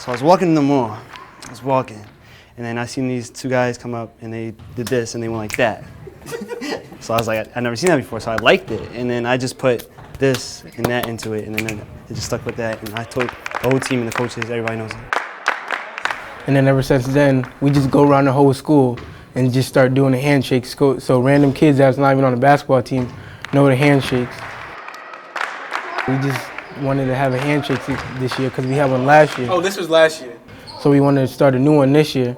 So I was walking in the mall. I was walking, and then I seen these two guys come up, and they did this, and they went like that. So I was like, I've never seen that before, so I liked it. And then I just put this and that into it, and then it just stuck with that. And I told the whole team and the coaches, everybody knows it. And then ever since then, we just go around the whole school and just start doing the handshakes. So random kids that's not even on the basketball team know the handshakes. We just wanted to have a handshake this year because we had one last year. Oh, this was last year. So we wanted to start a new one this year,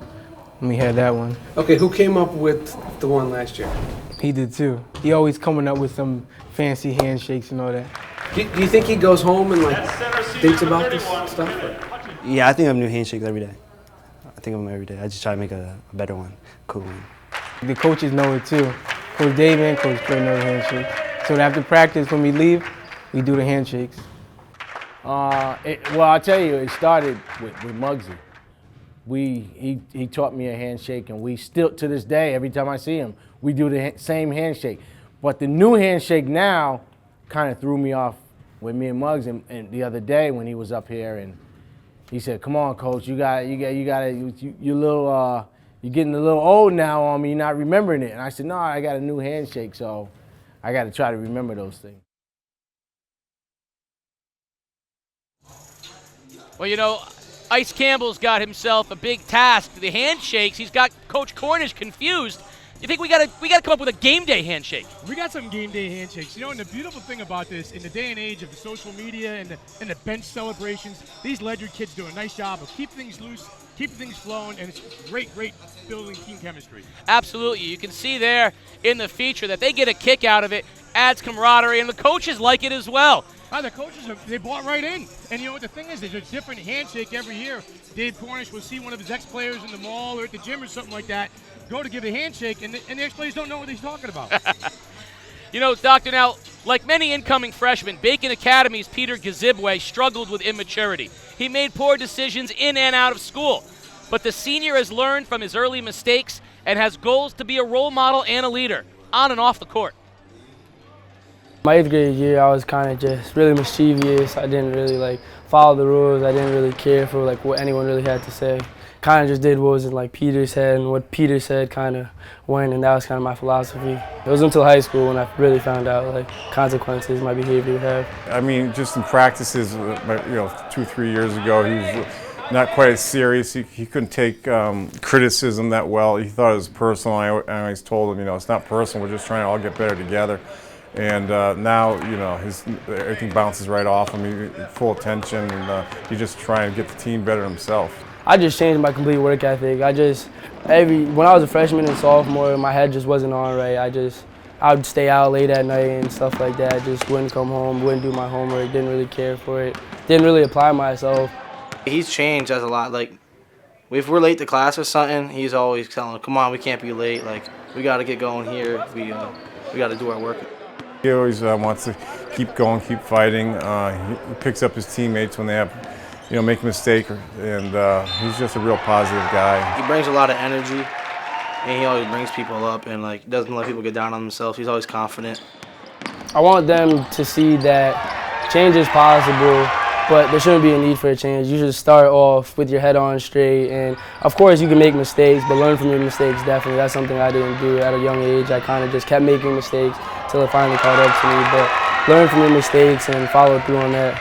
and we had that one. Okay, who came up with the one last year? He did too. He always coming up with some fancy handshakes and all that. Do you think he goes home and like thinks about this stuff? Yeah, I think of new handshakes every day. I think of them every day. I just try to make a better one, cool one. The coaches know it too. Coach Dave and Coach Clay know the handshakes. So after practice, when we leave, we do the handshakes. Well, I'll tell you, it started with Muggsy. He taught me a handshake, and we still, to this day, every time I see him, we do the same handshake. But the new handshake now kind of threw me off with me and Muggs. And the other day when he was up here, and he said, "Come on, Coach, you're getting a little old now on me. You're not remembering it." And I said, "No, I got a new handshake, so I got to try to remember those things." Well, you know, Ice Campbell's got himself a big task. The handshakes, he's got Coach Cornish confused. You think we gotta come up with a game day handshake? We got some game day handshakes. You know, and the beautiful thing about this, in the day and age of the social media and the bench celebrations, these Ledyard kids do a nice job of keeping things loose, keeping things flowing, and it's great building team chemistry. Absolutely. You can see there in the feature that they get a kick out of it, adds camaraderie, and the coaches like it as well. The coaches, they bought right in. And you know what the thing is, there's a different handshake every year. Dave Cornish will see one of his ex-players in the mall or at the gym or something like that, go to give a handshake, and the ex-players don't know what he's talking about. You know, Doctor, now, like many incoming freshmen, Bacon Academy's Peter Gazibwe struggled with immaturity. He made poor decisions in and out of school. But the senior has learned from his early mistakes and has goals to be a role model and a leader, on and off the court. My 8th grade year, I was kind of just really mischievous. I didn't really follow the rules. I didn't really care for what anyone really had to say. Kind of just did what was in Peter's head, and what Peter said kind of went, and that was kind of my philosophy. It was until high school when I really found out consequences my behavior would have. I mean, just in practices, 2-3 years ago, he was not quite as serious. He couldn't take criticism that well. He thought it was personal. I always told him, it's not personal. We're just trying to all get better together. And now, everything bounces right off him. Full attention, and he's just trying to get the team better himself. I just changed my complete work ethic. When I was a freshman and sophomore, my head just wasn't on right. I would stay out late at night and stuff like that. Just wouldn't come home, wouldn't do my homework, didn't really care for it, didn't really apply myself. He's changed as a lot. If we're late to class or something, he's always telling, "Come on, we can't be late. We got to get going here. We got to do our work." He always wants to keep going, keep fighting. He picks up his teammates when they have, make a mistake, and he's just a real positive guy. He brings a lot of energy, and he always brings people up, and doesn't let people get down on themselves. He's always confident. I want them to see that change is possible, but there shouldn't be a need for a change. You should start off with your head on straight, and of course you can make mistakes, but learn from your mistakes definitely. That's something I didn't do at a young age. I kind of just kept making mistakes until it finally caught up to me, but learn from your mistakes and follow through on that.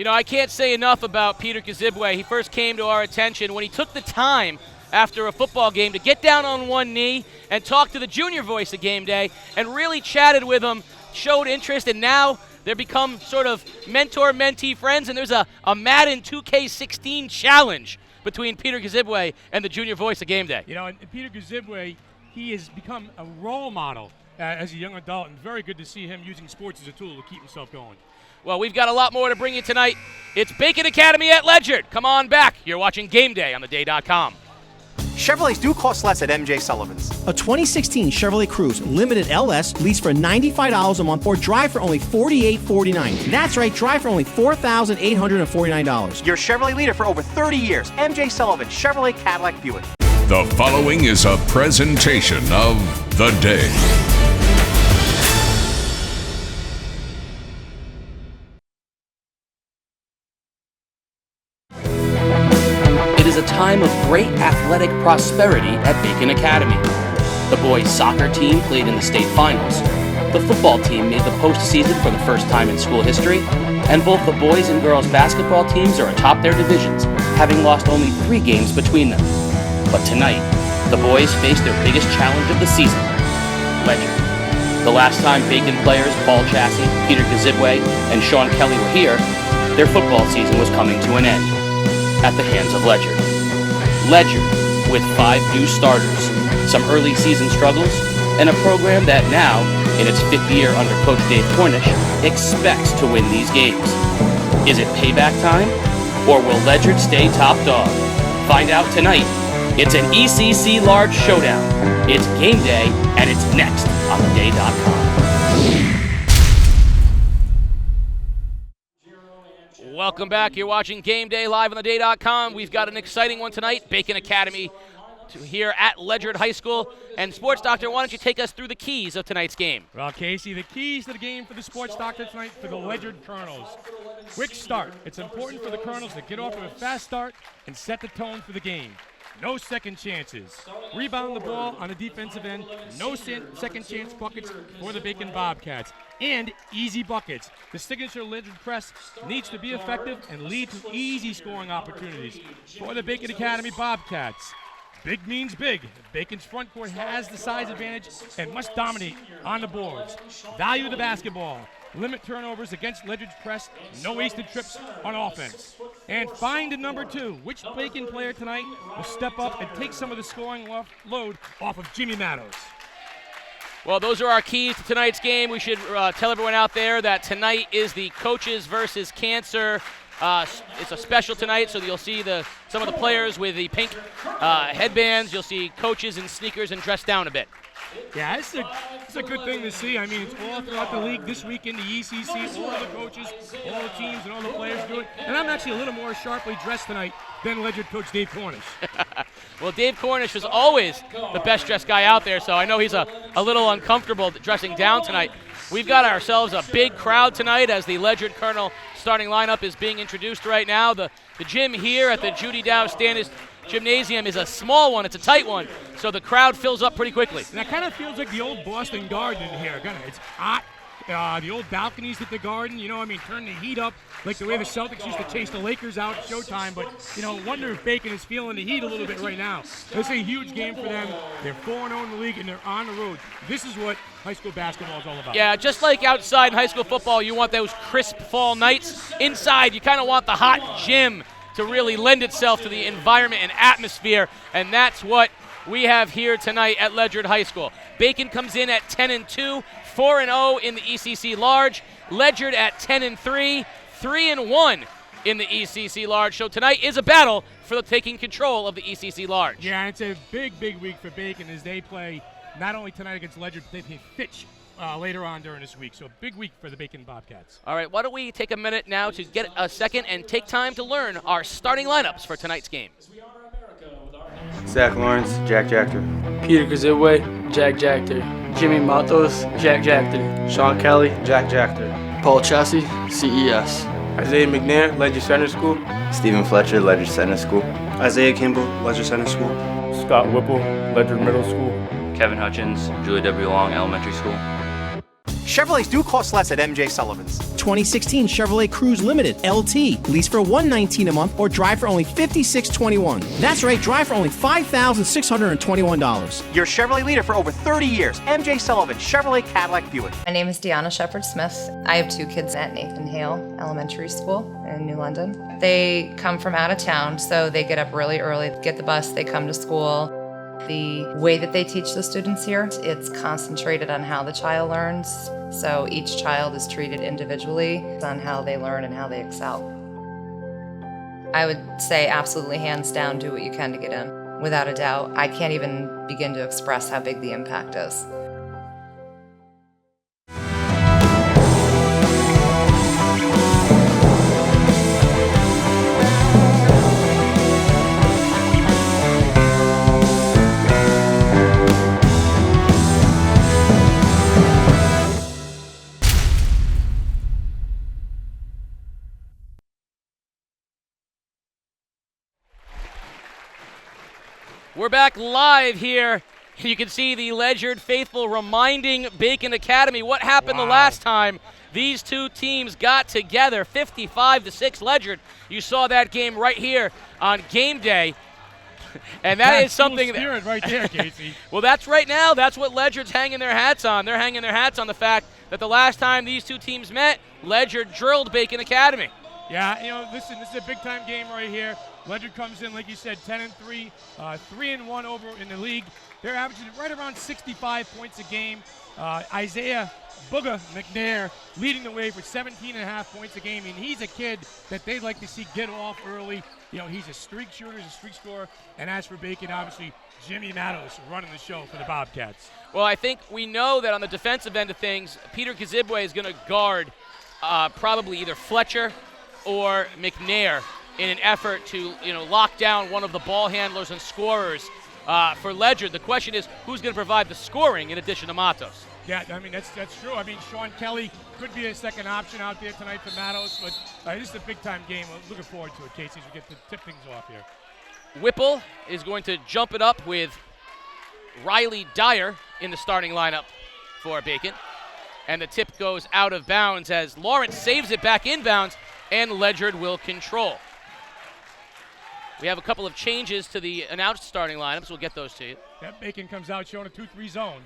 I can't say enough about Peter Gazibwe. He first came to our attention when he took the time after a football game to get down on one knee and talk to the junior voice of Game Day and really chatted with him, showed interest, and now they've become sort of mentor-mentee friends, and there's a Madden 2K16 challenge between Peter Gazibwe and the junior voice of Game Day. And Peter Gazibwe, he has become a role model as a young adult, and very good to see him using sports as a tool to keep himself going. Well, we've got a lot more to bring you tonight. It's Bacon Academy at Ledyard. Come on back. You're watching Game Day on theday.com. Chevrolets do cost less at MJ Sullivan's. A 2016 Chevrolet Cruze Limited LS leads for $95 a month or drive for only $48.49. That's right, drive for only $4,849. Your Chevrolet leader for over 30 years. MJ Sullivan, Chevrolet Cadillac Buick. The following is a presentation of The Day. time of great athletic prosperity at Bacon Academy. The boys' soccer team played in the state finals. The football team made the postseason for the first time in school history, and both the boys and girls basketball teams are atop their divisions, having lost only 3 games between them. But tonight, the boys face their biggest challenge of the season, Ledyard. The last time Bacon players Paul Chassie, Peter Kazibwe, and Sean Kelly were here, their football season was coming to an end at the hands of Ledyard. Ledyard, with 5 new starters, some early season struggles, and a program that now, in its 5th year under Coach Dave Cornish, expects to win these games. Is it payback time, or will Ledyard stay top dog? Find out tonight. It's an ECC Large Showdown. It's game day, and it's next on theday.com. Welcome back. You're watching Game Day live on theday.com. We've got an exciting one tonight. Bacon Academy here at Ledyard High School. And Sports Doctor, why don't you take us through the keys of tonight's game? Well, Casey, the keys to the game for the Sports Doctor tonight for the Ledyard Colonels. Quick start. It's important for the Colonels to get off to a fast start and set the tone for the game. No second chances. Rebound the ball on the defensive end. No second chance buckets for the Bacon Bobcats. And easy buckets. The signature Ledyard press needs to be effective and lead to easy scoring opportunities for the Bacon Academy Bobcats. Big means big. Bacon's front court has the size advantage and must dominate on the boards. Value the basketball. Limit turnovers against Ledyard's press. No wasted trips on offense. And find a number 2. Which Bacon player tonight will step up and take some of the scoring load off of Jimmy Mattos? Well, those are our keys to tonight's game. We should tell everyone out there that tonight is the Coaches versus Cancer. It's a special tonight, so you'll see some of the players with the pink headbands. You'll see coaches in sneakers and dressed down a bit. Yeah, it's a good thing to see. I mean, it's all throughout the league this weekend, the ECC, all the coaches, all the teams, and all the players do it. And I'm actually a little more sharply dressed tonight than Ledyard coach Dave Cornish. Well, Dave Cornish was always the best dressed guy out there, so I know he's a little uncomfortable dressing down tonight. We've got ourselves a big crowd tonight as the Ledyard Colonel starting lineup is being introduced right now. The gym here at the Judy Dow Standish Gymnasium is a small one. It's a tight one, so the crowd fills up pretty quickly. And that kind of feels like the old Boston Garden in here. It's hot. The old balconies at the Garden, turn the heat up like the way the Celtics used to chase the Lakers out at Showtime. But, wonder if Bacon is feeling the heat a little bit right now. It's a huge game for them. They're 4-0 in the league, and they're on the road. This is what high school basketball is all about. Yeah, just like outside in high school football, you want those crisp fall nights. Inside, you kind of want the hot gym to really lend itself to the environment and atmosphere, and that's what we have here tonight at Ledyard High School. Bacon comes in at 10-2, 4-0 in the ECC Large. Ledyard at 10-3, 3-1 in the ECC Large. So tonight is a battle for taking control of the ECC Large. Yeah, it's a big, big week for Bacon as they play not only tonight against Ledyard, but they play Fitch later on during this week. So a big week for the Bacon Bobcats. All right, why don't we take a minute now to get a second and take time to learn our starting lineups for tonight's game. Zach Lawrence, Jack Jactor. Peter Kazibwe, Jack Jactor. Jimmy Matos, Jack Jactor. Sean Kelly, Jack Jactor. Paul Chassie, CES. Isaiah McNair, Ledyard Center School. Stephen Fletcher, Ledyard Center School. Isaiah Kimball, Ledyard Center School. Scott Whipple, Ledyard Middle School. Kevin Hutchins, Julie W. Long Elementary School. Chevrolets do cost less at MJ Sullivan's. 2016 Chevrolet Cruze Limited LT. Lease for $119 a month or drive for only $56.21. That's right, drive for only $5,621. Your Chevrolet leader for over 30 years. MJ Sullivan, Chevrolet Cadillac Buick. My name is Deanna Shepard-Smith. I have 2 kids at Nathan Hale Elementary School in New London. They come from out of town, so they get up really early, get the bus, they come to school. The way that they teach the students here, it's concentrated on how the child learns. So each child is treated individually on how they learn and how they excel. I would say absolutely hands down, do what you can to get in. Without a doubt, I can't even begin to express how big the impact is. We're back live here. You can see the Ledyard faithful reminding Bacon Academy what happened the last time these two teams got together. 55-6 Ledyard. You saw that game right here on game day. And that is something spirit right there, Casey. Well, that's right now. That's what Ledyard's hanging their hats on. They're hanging their hats on the fact that the last time these two teams met, Ledyard drilled Bacon Academy. Yeah, listen, this is a big-time game right here. Ledyard comes in, like you said, 10-3, 3-1 over in the league. They're averaging right around 65 points a game. Isaiah Booga McNair leading the way for 17.5 points a game, and he's a kid that they'd like to see get off early. He's a streak shooter, he's a streak scorer, and as for Bacon, obviously, Jimmy Matos running the show for the Bobcats. Well, I think we know that on the defensive end of things, Peter Kazibwe is going to guard probably either Fletcher or McNair in an effort to lock down one of the ball handlers and scorers for Ledyard. The question is, who's going to provide the scoring in addition to Matos? Yeah, I mean, that's true. I mean, Sean Kelly could be a second option out there tonight for Matos, but this is a big-time game. I'm looking forward to it, Casey, as we get to tip things off here. Whipple is going to jump it up with Riley Dyer in the starting lineup for Bacon. And the tip goes out of bounds as Lawrence saves it back inbounds, and Ledyard will control. We have a couple of changes to the announced starting lineups. We'll get those to you. That Bacon comes out showing a 2-3 zone.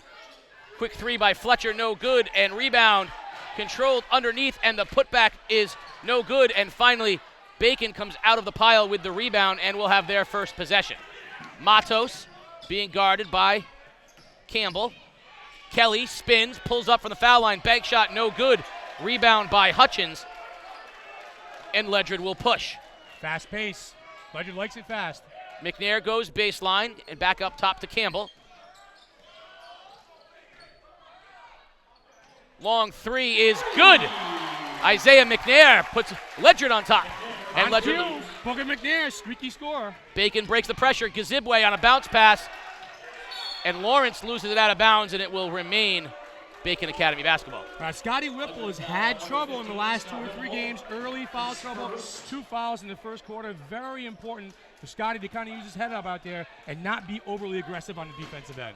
Quick three by Fletcher, no good, and rebound controlled underneath, and the putback is no good. And finally, Bacon comes out of the pile with the rebound and will have their first possession. Matos being guarded by Campbell. Kelly spins, pulls up from the foul line, bank shot, no good. Rebound by Hutchins, and Ledyard will push. Fast pace. Ledyard likes it fast. McNair goes baseline and back up top to Campbell. Long three is good. Isaiah McNair puts Ledyard on top. And Ledyard. Booger McNair, streaky scorer. Bacon breaks the pressure. Kazibwe on a bounce pass. And Lawrence loses it out of bounds, and it will remain Bacon Academy basketball. Scotty Whipple has had trouble in the last 2 or 3 games. Early foul trouble, 2 fouls in the first quarter. Very important for Scotty to kind of use his head up out there and not be overly aggressive on the defensive end.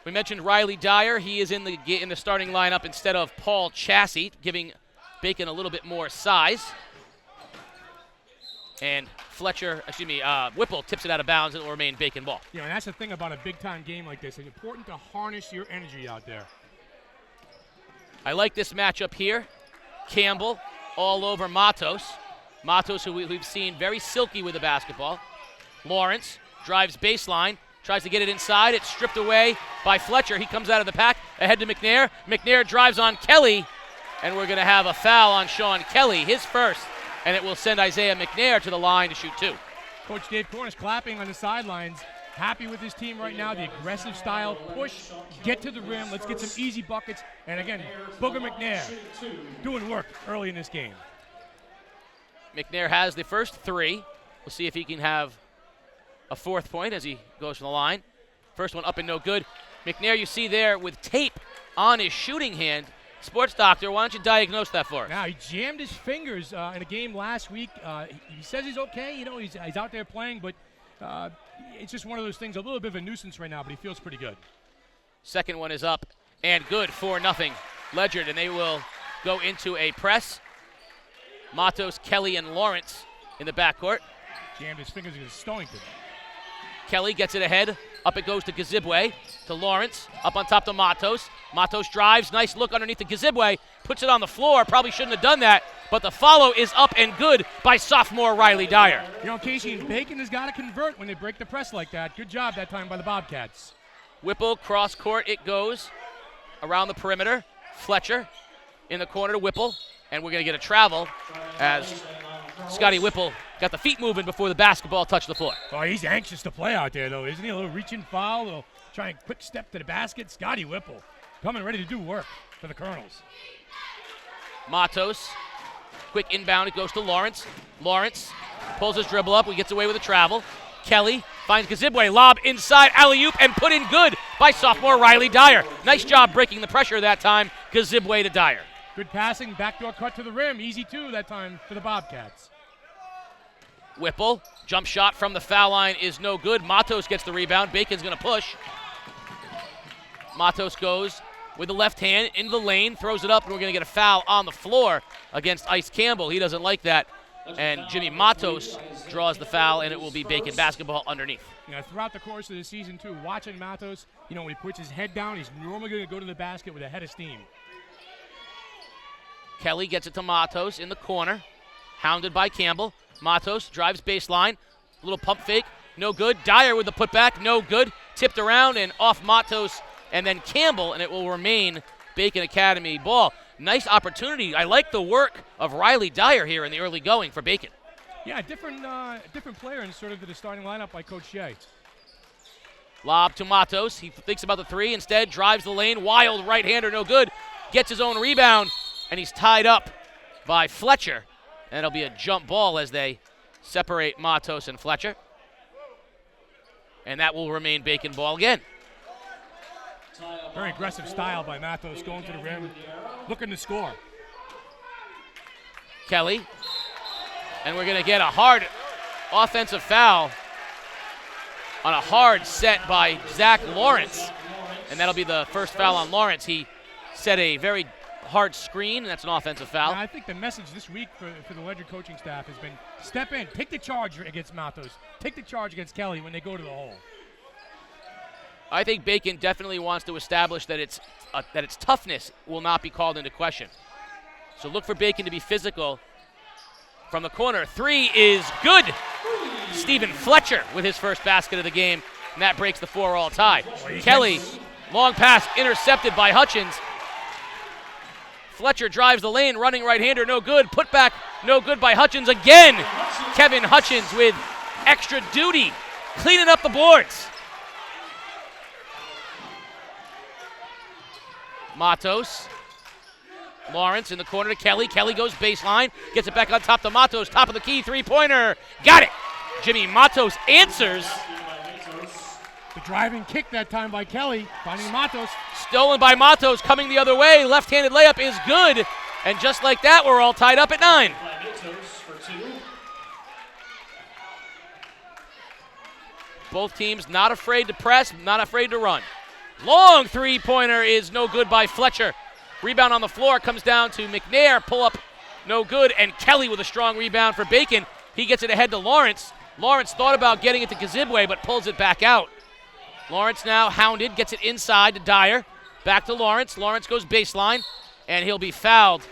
We mentioned Riley Dyer. He is in the starting lineup instead of Paul Chassie, giving Bacon a little bit more size. And Whipple tips it out of bounds, and it will remain Bacon ball. Yeah, and that's the thing about a big-time game like this. It's important to harness your energy out there. I like this matchup here. Campbell all over Matos. Matos, who we've seen very silky with the basketball. Lawrence drives baseline. Tries to get it inside. It's stripped away by Fletcher. He comes out of the pack ahead to McNair. McNair drives on Kelly, and we're going to have a foul on Sean Kelly, his first, and it will send Isaiah McNair to the line to shoot 2. Coach Dave Cornish clapping on the sidelines. Happy with his team right now. The aggressive style, push, get to the rim. Let's get some easy buckets. And again, Booger McNair doing work early in this game. McNair has the first 3. We'll see if he can have a 4th point as he goes from the line. First one up and no good. McNair, you see there with tape on his shooting hand. Sports doctor, why don't you diagnose that for us? Now, he jammed his fingers in a game last week. He says he's okay. He's out there playing, but it's just one of those things, a little bit of a nuisance right now, but he feels pretty good. Second one is up and good, 4-0 Ledyard, and they will go into a press. Matos, Kelly, and Lawrence in the backcourt. Jammed his fingers against Stonington. Kelly gets it ahead. Up it goes to Kazibwe, to Lawrence, up on top to Matos. Matos drives, nice look underneath the Kazibwe, puts it on the floor, probably shouldn't have done that, but the follow is up and good by sophomore Riley Dyer. Casey, Bacon has got to convert when they break the press like that. Good job that time by the Bobcats. Whipple, cross court, it goes around the perimeter. Fletcher in the corner to Whipple, and we're going to get a travel as Scotty Whipple got the feet moving before the basketball touched the floor. Oh, he's anxious to play out there, though, isn't he? A little reach-in foul, a little try and quick step to the basket. Scotty Whipple coming ready to do work for the Colonels. Matos, quick inbound, it goes to Lawrence. Lawrence pulls his dribble up, he gets away with a travel. Kelly finds Kazibwe, lob inside, alley-oop, and put in good by sophomore Riley Dyer. Nice job breaking the pressure that time, Kazibwe to Dyer. Good passing, backdoor cut to the rim, easy 2 that time for the Bobcats. Whipple, jump shot from the foul line is no good. Matos gets the rebound. Bacon's going to push. Matos goes with the left hand into the lane, throws it up, and we're going to get a foul on the floor against Ice Campbell. He doesn't like that. And Jimmy Matos draws the foul, and it will be Bacon basketball underneath. You know, throughout the course of the season, too, watching Matos, you know, when he puts his head down, he's normally going to go to the basket with a head of steam. Kelly gets it to Matos in the corner, hounded by Campbell. Matos drives baseline, little pump fake, no good. Dyer with the putback, no good. Tipped around and off Matos and then Campbell, and it will remain Bacon Academy ball. Nice opportunity. I like the work of Riley Dyer here in the early going for Bacon. Yeah, different player in sort of the starting lineup by Coach Shea. Lob to Matos. He thinks about the three. Instead, drives the lane. Wild right-hander, no good. Gets his own rebound, and he's tied up by Fletcher. And it'll be a jump ball as they separate Matos and Fletcher. And that will remain Bacon ball again. Very aggressive style by Matos, going to the rim, looking to score. Kelly. And we're going to get a hard offensive foul on a hard set by Zach Lawrence. And that'll be the first foul on Lawrence. He set a very hard screen, and that's an offensive foul. Yeah, I think the message this week for the Ledyard coaching staff has been step in, take the charge against Matos, take the charge against Kelly when they go to the hole. I think Bacon definitely wants to establish that its toughness will not be called into question. So look for Bacon to be physical from the corner. Three is good. Stephen Fletcher with his first basket of the game, and that breaks the 4-all tie. Kelly, long pass intercepted by Hutchins. Fletcher drives the lane, running right-hander, no good. Putback, no good by Hutchins again. Kevin Hutchins with extra duty, cleaning up the boards. Matos. Lawrence in the corner to Kelly. Kelly goes baseline, gets it back on top to Matos. Top of the key, three-pointer. Got it. Jimmy Matos answers. The driving kick that time by Kelly, finding Matos. Stolen by Matos, coming the other way. Left-handed layup is good. And just like that, we're all tied up at 9. Both teams not afraid to press, not afraid to run. Long three-pointer is no good by Fletcher. Rebound on the floor comes down to McNair. Pull up, no good. And Kelly with a strong rebound for Bacon. He gets it ahead to Lawrence. Lawrence thought about getting it to Kazibwe, but pulls it back out. Lawrence now hounded, gets it inside to Dyer. Back to Lawrence. Lawrence goes baseline, and he'll be fouled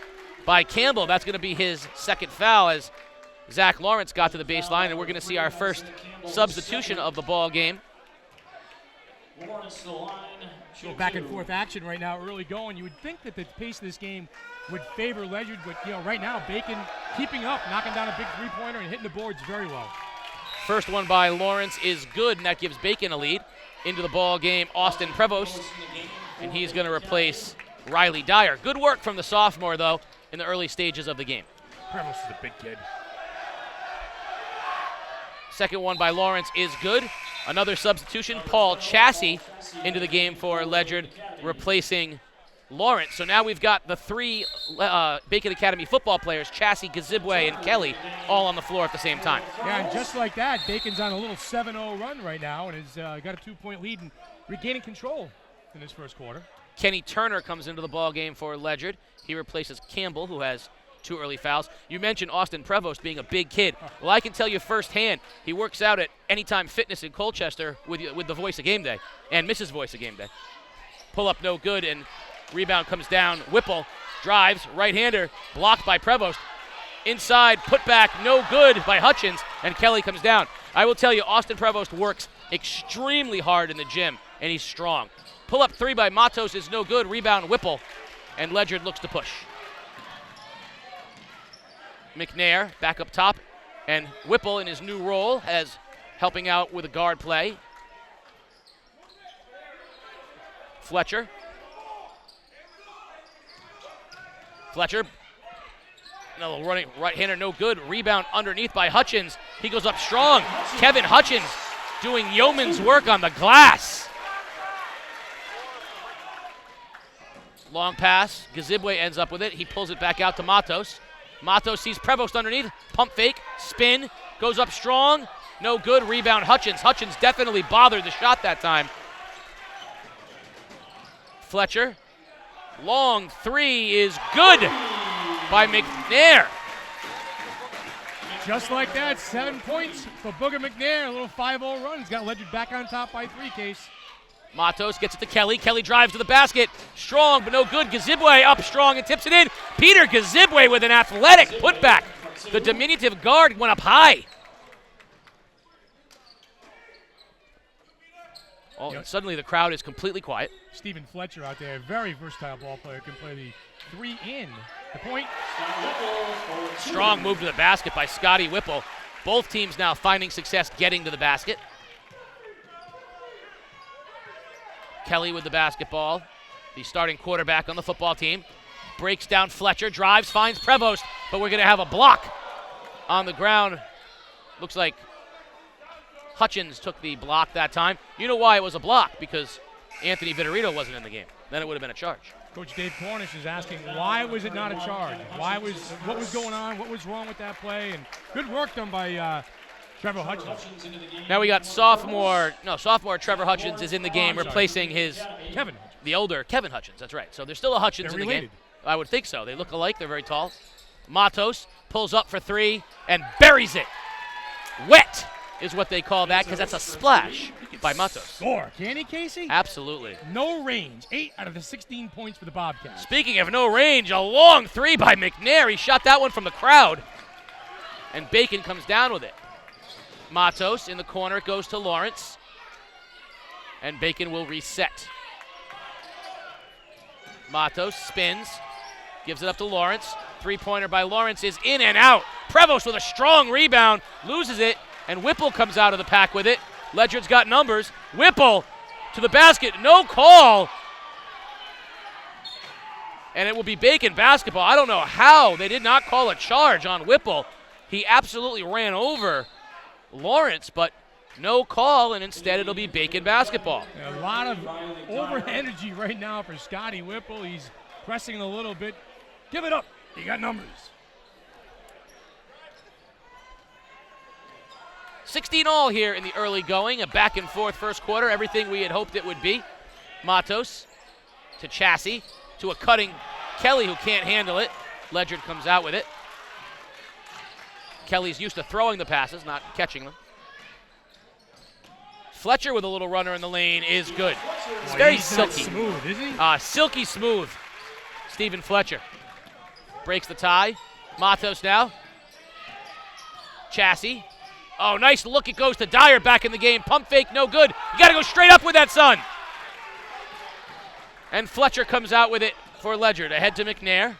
by Campbell. That's going to be his second foul as Zach Lawrence got to the baseline, and we're going to see our first substitution of the ball game. Back and forth action right now, early going. You would think that the pace of this game would favor Ledyard, but right now Bacon keeping up, knocking down a big three-pointer and hitting the boards very well. First one by Lawrence is good, and that gives Bacon a lead. Into the ball game, Austin Prevost, and he's going to replace Riley Dyer. Good work from the sophomore, though, in the early stages of the game. Prevost is a big kid. Second one by Lawrence is good. Another substitution, Paul Chassie into the game for Ledyard, replacing Lawrence. So now we've got the three Bacon Academy football players, Chassie, Kazibwe, and Kelly, all on the floor at the same time. Yeah, and just like that, Bacon's on a little 7-0 run right now and has got a 2-point lead and regaining control in this first quarter. Kenny Turner comes into the ball game for Ledyard. He replaces Campbell, who has 2 early fouls. You mentioned Austin Prevost being a big kid. Well, I can tell you firsthand, he works out at Anytime Fitness in Colchester with the voice of Game Day and Mrs. Voice of Game Day. Pull up no good, and rebound comes down. Whipple drives, right-hander, blocked by Prevost. Inside, put back, no good by Hutchins, and Kelly comes down. I will tell you, Austin Prevost works extremely hard in the gym, and he's strong. Pull up three by Matos is no good. Rebound, Whipple, and Ledyard looks to push. McNair back up top, and Whipple in his new role as helping out with a guard play. Fletcher, no running right-hander, no good. Rebound underneath by Hutchins. He goes up strong. Kevin Hutchins doing yeoman's work on the glass. Long pass. Kazibwe ends up with it. He pulls it back out to Matos. Matos sees Prevost underneath. Pump fake. Spin. Goes up strong. No good. Rebound Hutchins. Hutchins definitely bothered the shot that time. Fletcher. Long three is good by McNair. Just like that, 7 points for Booger McNair. A little 5-0 run. He's got Ledyard back on top by 3, Case. Matos gets it to Kelly. Kelly drives to the basket. Strong, but no good. Gazibwe up strong and tips it in. Peter Gazibwe with an athletic putback. The diminutive guard went up high. Oh, and suddenly the crowd is completely quiet. Stephen Fletcher out there, very versatile ball player, can play the 3 in. The point. Strong move to the basket by Scotty Whipple. Both teams now finding success getting to the basket. Kelly with the basketball, the starting quarterback on the football team. Breaks down Fletcher, drives, finds Prevost, but we're going to have a block on the ground. Looks like Hutchins took the block that time. You know why it was a block? Because Anthony Vitorino wasn't in the game. Then it would have been a charge. Coach Dave Cornish is asking, why was it not a charge? What was going on? What was wrong with that play? And good work done by Trevor Hutchins. Now we got sophomore Trevor Hutchins is in the game, replacing the older Kevin Hutchins. That's right. So there's still a Hutchins in the game. I would think so. They look alike. They're very tall. Matos pulls up for 3 and buries it. Wet is what they call that, because that's a splash by Matos. Score. Can he, Casey? Absolutely. No range. 8 out of the 16 points for the Bobcats. Speaking of no range, a long 3 by McNair. He shot that one from the crowd. And Bacon comes down with it. Matos in the corner. It goes to Lawrence. And Bacon will reset. Matos spins. Gives it up to Lawrence. 3-pointer by Lawrence is in and out. Prevost with a strong rebound. Loses it. And Whipple comes out of the pack with it. Ledyard's got numbers. Whipple to the basket. No call. And it will be Bacon basketball. I don't know how they did not call a charge on Whipple. He absolutely ran over Lawrence, but no call, and instead it'll be Bacon basketball. A lot of over energy right now for Scotty Whipple. He's pressing a little bit. Give it up. You got numbers. 16 all here in the early going. A back and forth first quarter. Everything we had hoped it would be. Matos to Chassis to a cutting Kelly who can't handle it. Ledyard comes out with it. Kelly's used to throwing the passes, not catching them. Fletcher with a little runner in the lane is good. It's very silky. Smooth, isn't he? Silky smooth. Stephen Fletcher breaks the tie. Matos now. Chassis. Oh, nice look. It goes to Dyer back in the game. Pump fake, no good. You got to go straight up with that, son. And Fletcher comes out with it for Ledyard. Ahead to McNair.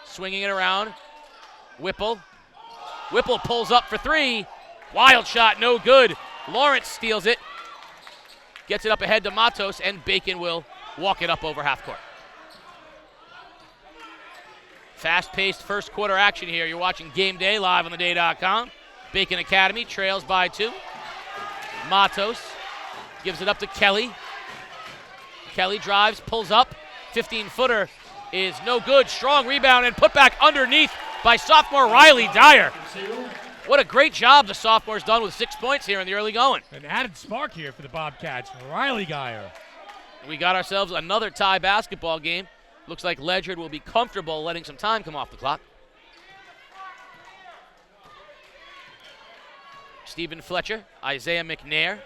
Swinging it around. Whipple. Whipple pulls up for 3. Wild shot, no good. Lawrence steals it. Gets it up ahead to Matos, and Bacon will walk it up over half court. Fast-paced first quarter action here. You're watching Game Day live on theday.com. Bacon Academy trails by 2. Matos gives it up to Kelly. Kelly drives, pulls up. 15-footer is no good. Strong rebound and put back underneath by sophomore Riley Dyer. What a great job the sophomore's done with 6 points here in the early going. An added spark here for the Bobcats. Riley Dyer. We got ourselves another tie basketball game. Looks like Ledyard will be comfortable letting some time come off the clock. Stephen Fletcher, Isaiah McNair.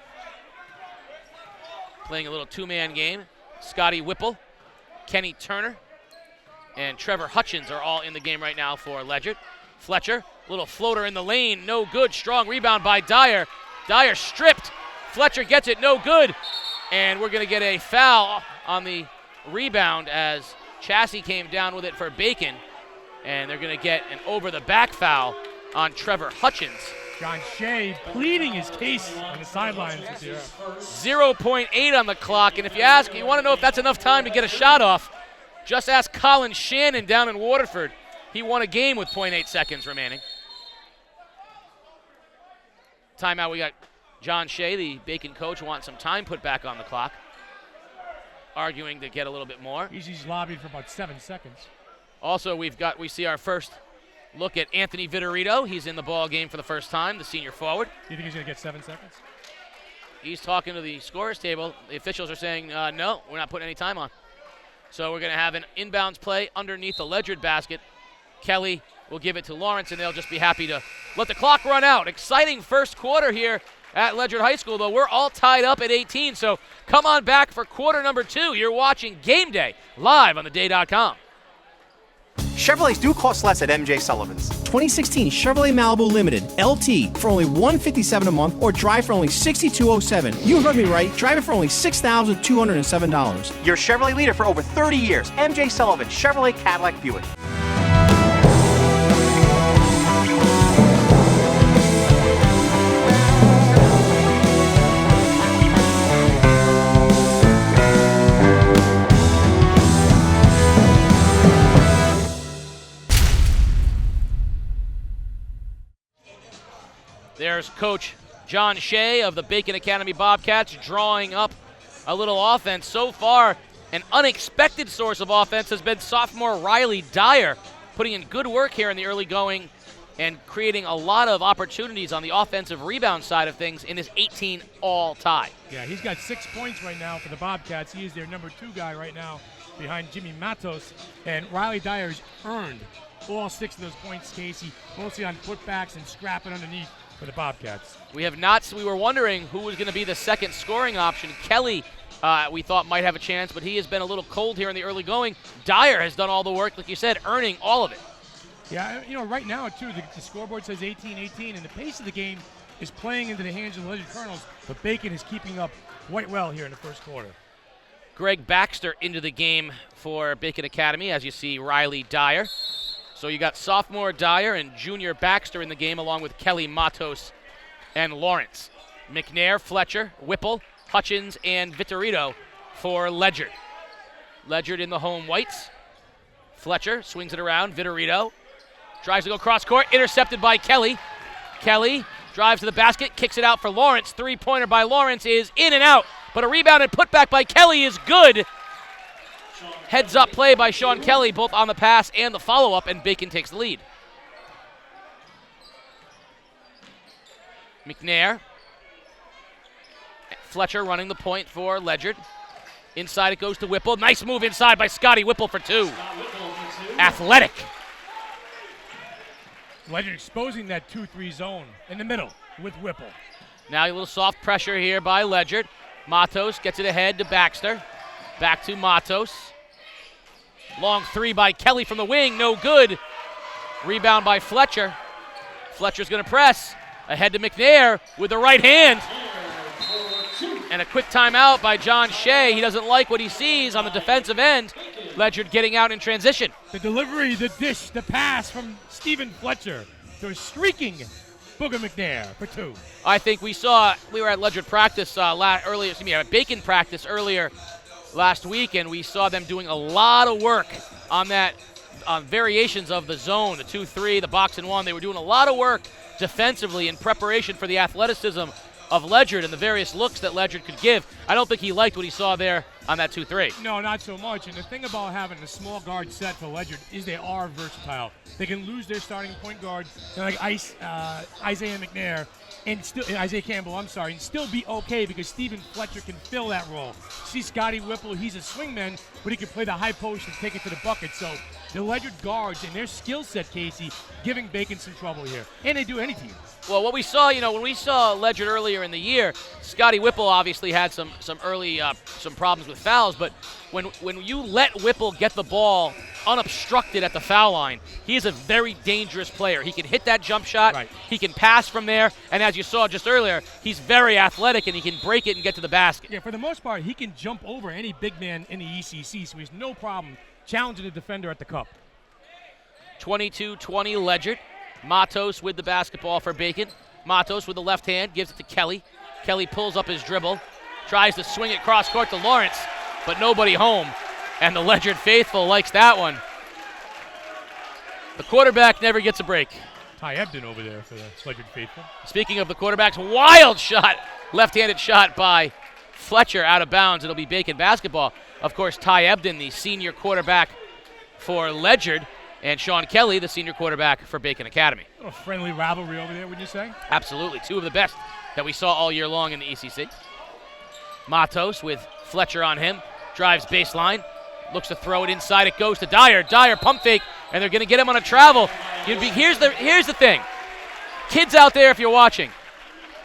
Playing a little two-man game. Scotty Whipple, Kenny Turner, and Trevor Hutchins are all in the game right now for Ledyard. Fletcher, little floater in the lane, no good. Strong rebound by Dyer. Dyer stripped. Fletcher gets it, no good. And we're going to get a foul on the rebound as Chassis came down with it for Bacon. And they're going to get an over-the-back foul on Trevor Hutchins. John Shea pleading his case on the sidelines. 0.8 on the clock. And if you want to know if that's enough time to get a shot off, just ask Colin Shannon down in Waterford. He won a game with 0.8 seconds remaining. Timeout, we got John Shea, the Bacon coach, wants some time put back on the clock. Arguing to get a little bit more. He's lobbied for about 7 seconds. Also, we see our first look at Anthony Vitorito. He's in the ball game for the first time, the senior forward. You think he's going to get 7 seconds? He's talking to the scorer's table. The officials are saying, no, we're not putting any time on. So we're going to have an inbounds play underneath the Ledyard basket. Kelly will give it to Lawrence, and they'll just be happy to let the clock run out. Exciting first quarter here at Ledyard High School, though. We're all tied up at 18, so come on back for quarter number 2. You're watching Game Day live on theday.com. Chevrolets do cost less at MJ Sullivan's. 2016 Chevrolet Malibu Limited LT for only $157 a month, or drive for only $62.07. You heard me right. Drive it for only $6,207. Your Chevrolet leader for over 30 years. MJ Sullivan, Chevrolet Cadillac Buick. There's Coach John Shea of the Bacon Academy Bobcats drawing up a little offense. So far, an unexpected source of offense has been sophomore Riley Dyer, putting in good work here in the early going and creating a lot of opportunities on the offensive rebound side of things in his 18 all-tie. Yeah, he's got 6 points right now for the Bobcats. He is their number 2 guy right now behind Jimmy Matos. And Riley Dyer's earned all 6 of those points, Casey, mostly on putbacks and scrapping underneath for the Bobcats. We were wondering who was going to be the second scoring option. Kelly, we thought might have a chance, but he has been a little cold here in the early going. Dyer has done all the work, like you said, earning all of it. Yeah, right now, too, the scoreboard says 18-18, and the pace of the game is playing into the hands of the Ledyard Colonels, but Bacon is keeping up quite well here in the first quarter. Greg Baxter into the game for Bacon Academy, as you see Riley Dyer. So you got sophomore Dyer and junior Baxter in the game, along with Kelly, Matos, and Lawrence. McNair, Fletcher, Whipple, Hutchins, and Vitorito for Ledyard. Ledyard in the home whites. Fletcher swings it around. Vitorito tries to go cross court, intercepted by Kelly. Kelly drives to the basket, kicks it out for Lawrence. Three-pointer by Lawrence is in and out, but a rebound and putback by Kelly is good. Heads-up play by Sean Kelly, both on the pass and the follow-up, and Bacon takes the lead. McNair. Fletcher running the point for Ledyard. Inside it goes to Whipple. Nice move inside by Scotty Whipple for 2. Athletic. Ledyard exposing that 2-3 zone in the middle with Whipple. Now a little soft pressure here by Ledyard. Matos gets it ahead to Baxter. Back to Matos. Long 3 by Kelly from the wing, no good. Rebound by Fletcher. Fletcher's going to press. Ahead to McNair with the right hand. And a quick timeout by John Shea. He doesn't like what he sees on the defensive end. Ledyard getting out in transition. The delivery, the dish, the pass from Stephen Fletcher to a streaking Booger McNair for 2. I think we were at Ledyard practice Bacon practice earlier last week, and we saw them doing a lot of work on variations of the zone, the 2-3, the box and 1. They were doing a lot of work defensively in preparation for the athleticism of Ledyard and the various looks that Ledyard could give. I don't think he liked what he saw there on that 2-3. No, not so much. And the thing about having a small guard set for Ledyard is they are versatile. They can lose their starting point guard, like Isaiah McNair, and still Isaiah Campbell, and still be okay because Stephen Fletcher can fill that role. See Scotty Whipple, he's a swingman, but he can play the high post and take it to the bucket. So the Ledyard guards and their skill set, Casey, giving Bacon some trouble here. And they do any team. Well, what we saw, when we saw Ledyard earlier in the year, Scotty Whipple obviously had some early some problems with fouls, but when you let Whipple get the ball unobstructed at the foul line, he is a very dangerous player. He can hit that jump shot, right. He can pass from there, and as you saw just earlier, he's very athletic and he can break it and get to the basket. Yeah, for the most part, he can jump over any big man in the ECC, so he's no problem challenging the defender at the cup. 22-20 Ledyard. Matos with the basketball for Bacon. Matos with the left hand gives it to Kelly. Kelly pulls up his dribble, tries to swing it cross court to Lawrence, but nobody home. And the Ledyard faithful likes that one. The quarterback never gets a break. Ty Ebden over there for the Ledyard faithful. Speaking of the quarterbacks, wild shot, left-handed shot by Fletcher out of bounds. It'll be Bacon basketball. Of course, Ty Ebden, the senior quarterback for Ledyard, and Sean Kelly, the senior quarterback for Bacon Academy. A little friendly rivalry over there, would you say? Absolutely. Two of the best that we saw all year long in the ECC. Matos with Fletcher on him. Drives baseline. Looks to throw it inside. It goes to Dyer. Dyer pump fake, and they're going to get him on a travel. Here's the thing. Kids out there, if you're watching,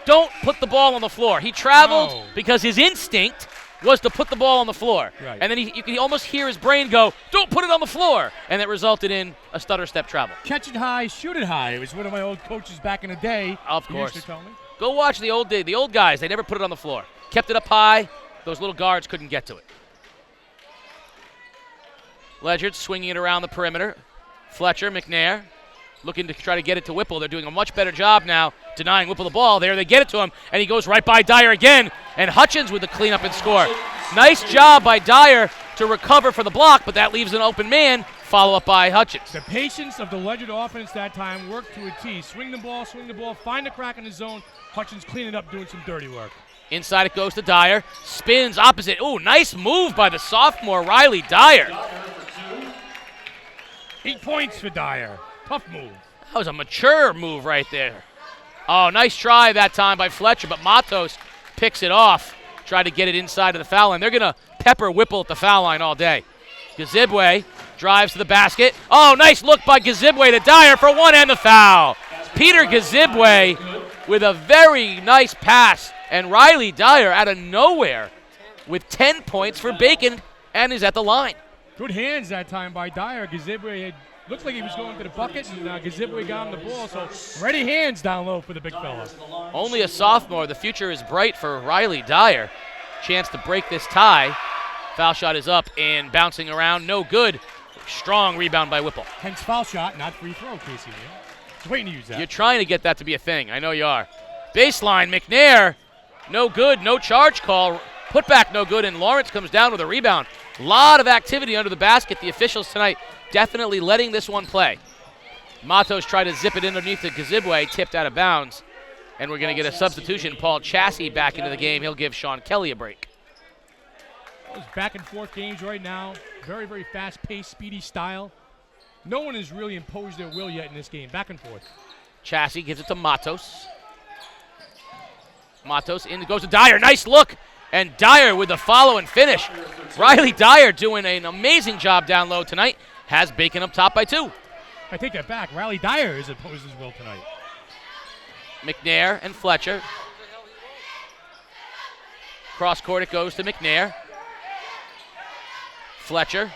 don't put the ball on the floor. He traveled because his instinct was to put the ball on the floor. Right. And then you can almost hear his brain go, don't put it on the floor. And it resulted in a stutter step travel. Catch it high, shoot it high. It was one of my old coaches back in the day. Of He course. used to tell me. Go watch the old guys. They never put it on the floor. Kept it up high. Those little guards couldn't get to it. Ledyard swinging it around the perimeter. Fletcher, McNair, looking to try to get it to Whipple. They're doing a much better job now denying Whipple the ball. There they get it to him, and he goes right by Dyer again. And Hutchins with the cleanup and score. Nice job by Dyer to recover for the block, but that leaves an open man. Follow up by Hutchins. The patience of the Ledyard offense that time worked to a T. Swing the ball, find a crack in the zone. Hutchins clean it up, doing some dirty work. Inside it goes to Dyer. Spins opposite. Ooh, nice move by the sophomore Riley Dyer. 8 points for Dyer. Tough move. That was a mature move right there. Oh, nice try that time by Fletcher, but Matos picks it off. Tried to get it inside of the foul line. They're going to pepper Whipple at the foul line all day. Gazibwe drives to the basket. Oh, nice look by Gazibwe to Dyer for one and the foul. Peter Gazibwe with a very nice pass, and Riley Dyer out of nowhere with 10 points for Bacon and is at the line. Good hands that time by Dyer. Gazibwe looked like he was going to the bucket, and Gazibwe got him the ball, so ready hands down low for the big fella. Only a sophomore. The future is bright for Riley Dyer. Chance to break this tie. Foul shot is up and bouncing around. No good. Strong rebound by Whipple. Hence foul shot, not free throw, Casey. Just waiting to use that. You're trying to get that to be a thing. I know you are. Baseline, McNair. No good. No charge call. Put back no good, and Lawrence comes down with a rebound. A lot of activity under the basket. The officials tonight definitely letting this one play. Matos tried to zip it underneath to Gazibwe, tipped out of bounds. And we're going to get a substitution. Paul Chassie back into the game. He'll give Sean Kelly a break. Those back and forth games right now. Very, very fast-paced, speedy style. No one has really imposed their will yet in this game. Back and forth. Chassie gives it to Matos. Matos in goes to Dyer. Nice look. And Dyer with the follow and finish. Riley Dyer doing an amazing job down low tonight. Has Bacon up top by 2. I take that back. Riley Dyer has opposed his will tonight. McNair and Fletcher. Cross court it goes to McNair. Fletcher.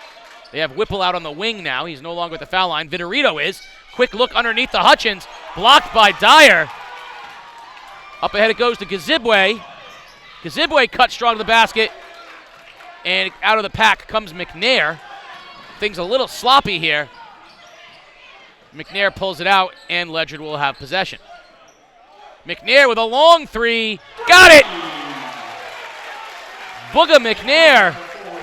They have Whipple out on the wing now. He's no longer at the foul line. Vitorito is. Quick look underneath the Hutchins. Blocked by Dyer. Up ahead it goes to Gazibwe. Gazibwe cut strong to the basket. And out of the pack comes McNair. Things a little sloppy here. McNair pulls it out, and Ledyard will have possession. McNair with a long three. Got it! Booga McNair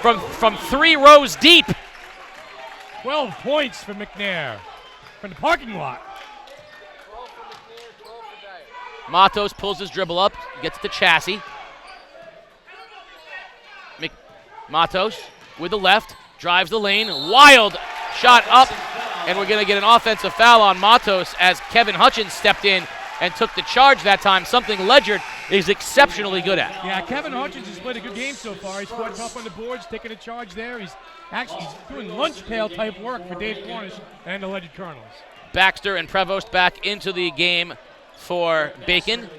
from 3 rows deep. 12 points for McNair from the parking lot. Matos pulls his dribble up, gets to Chassie. Matos with the left, drives the lane, wild shot up, and we're going to get an offensive foul on Matos as Kevin Hutchins stepped in and took the charge that time, something Ledyard is exceptionally good at. Yeah, Kevin Hutchins has played a good game so far. He's fought tough on the boards, taking a charge there. He's doing lunch pail type work for Dave Cornish and the Ledyard Colonels. Baxter and Prevost back into the game for Bacon.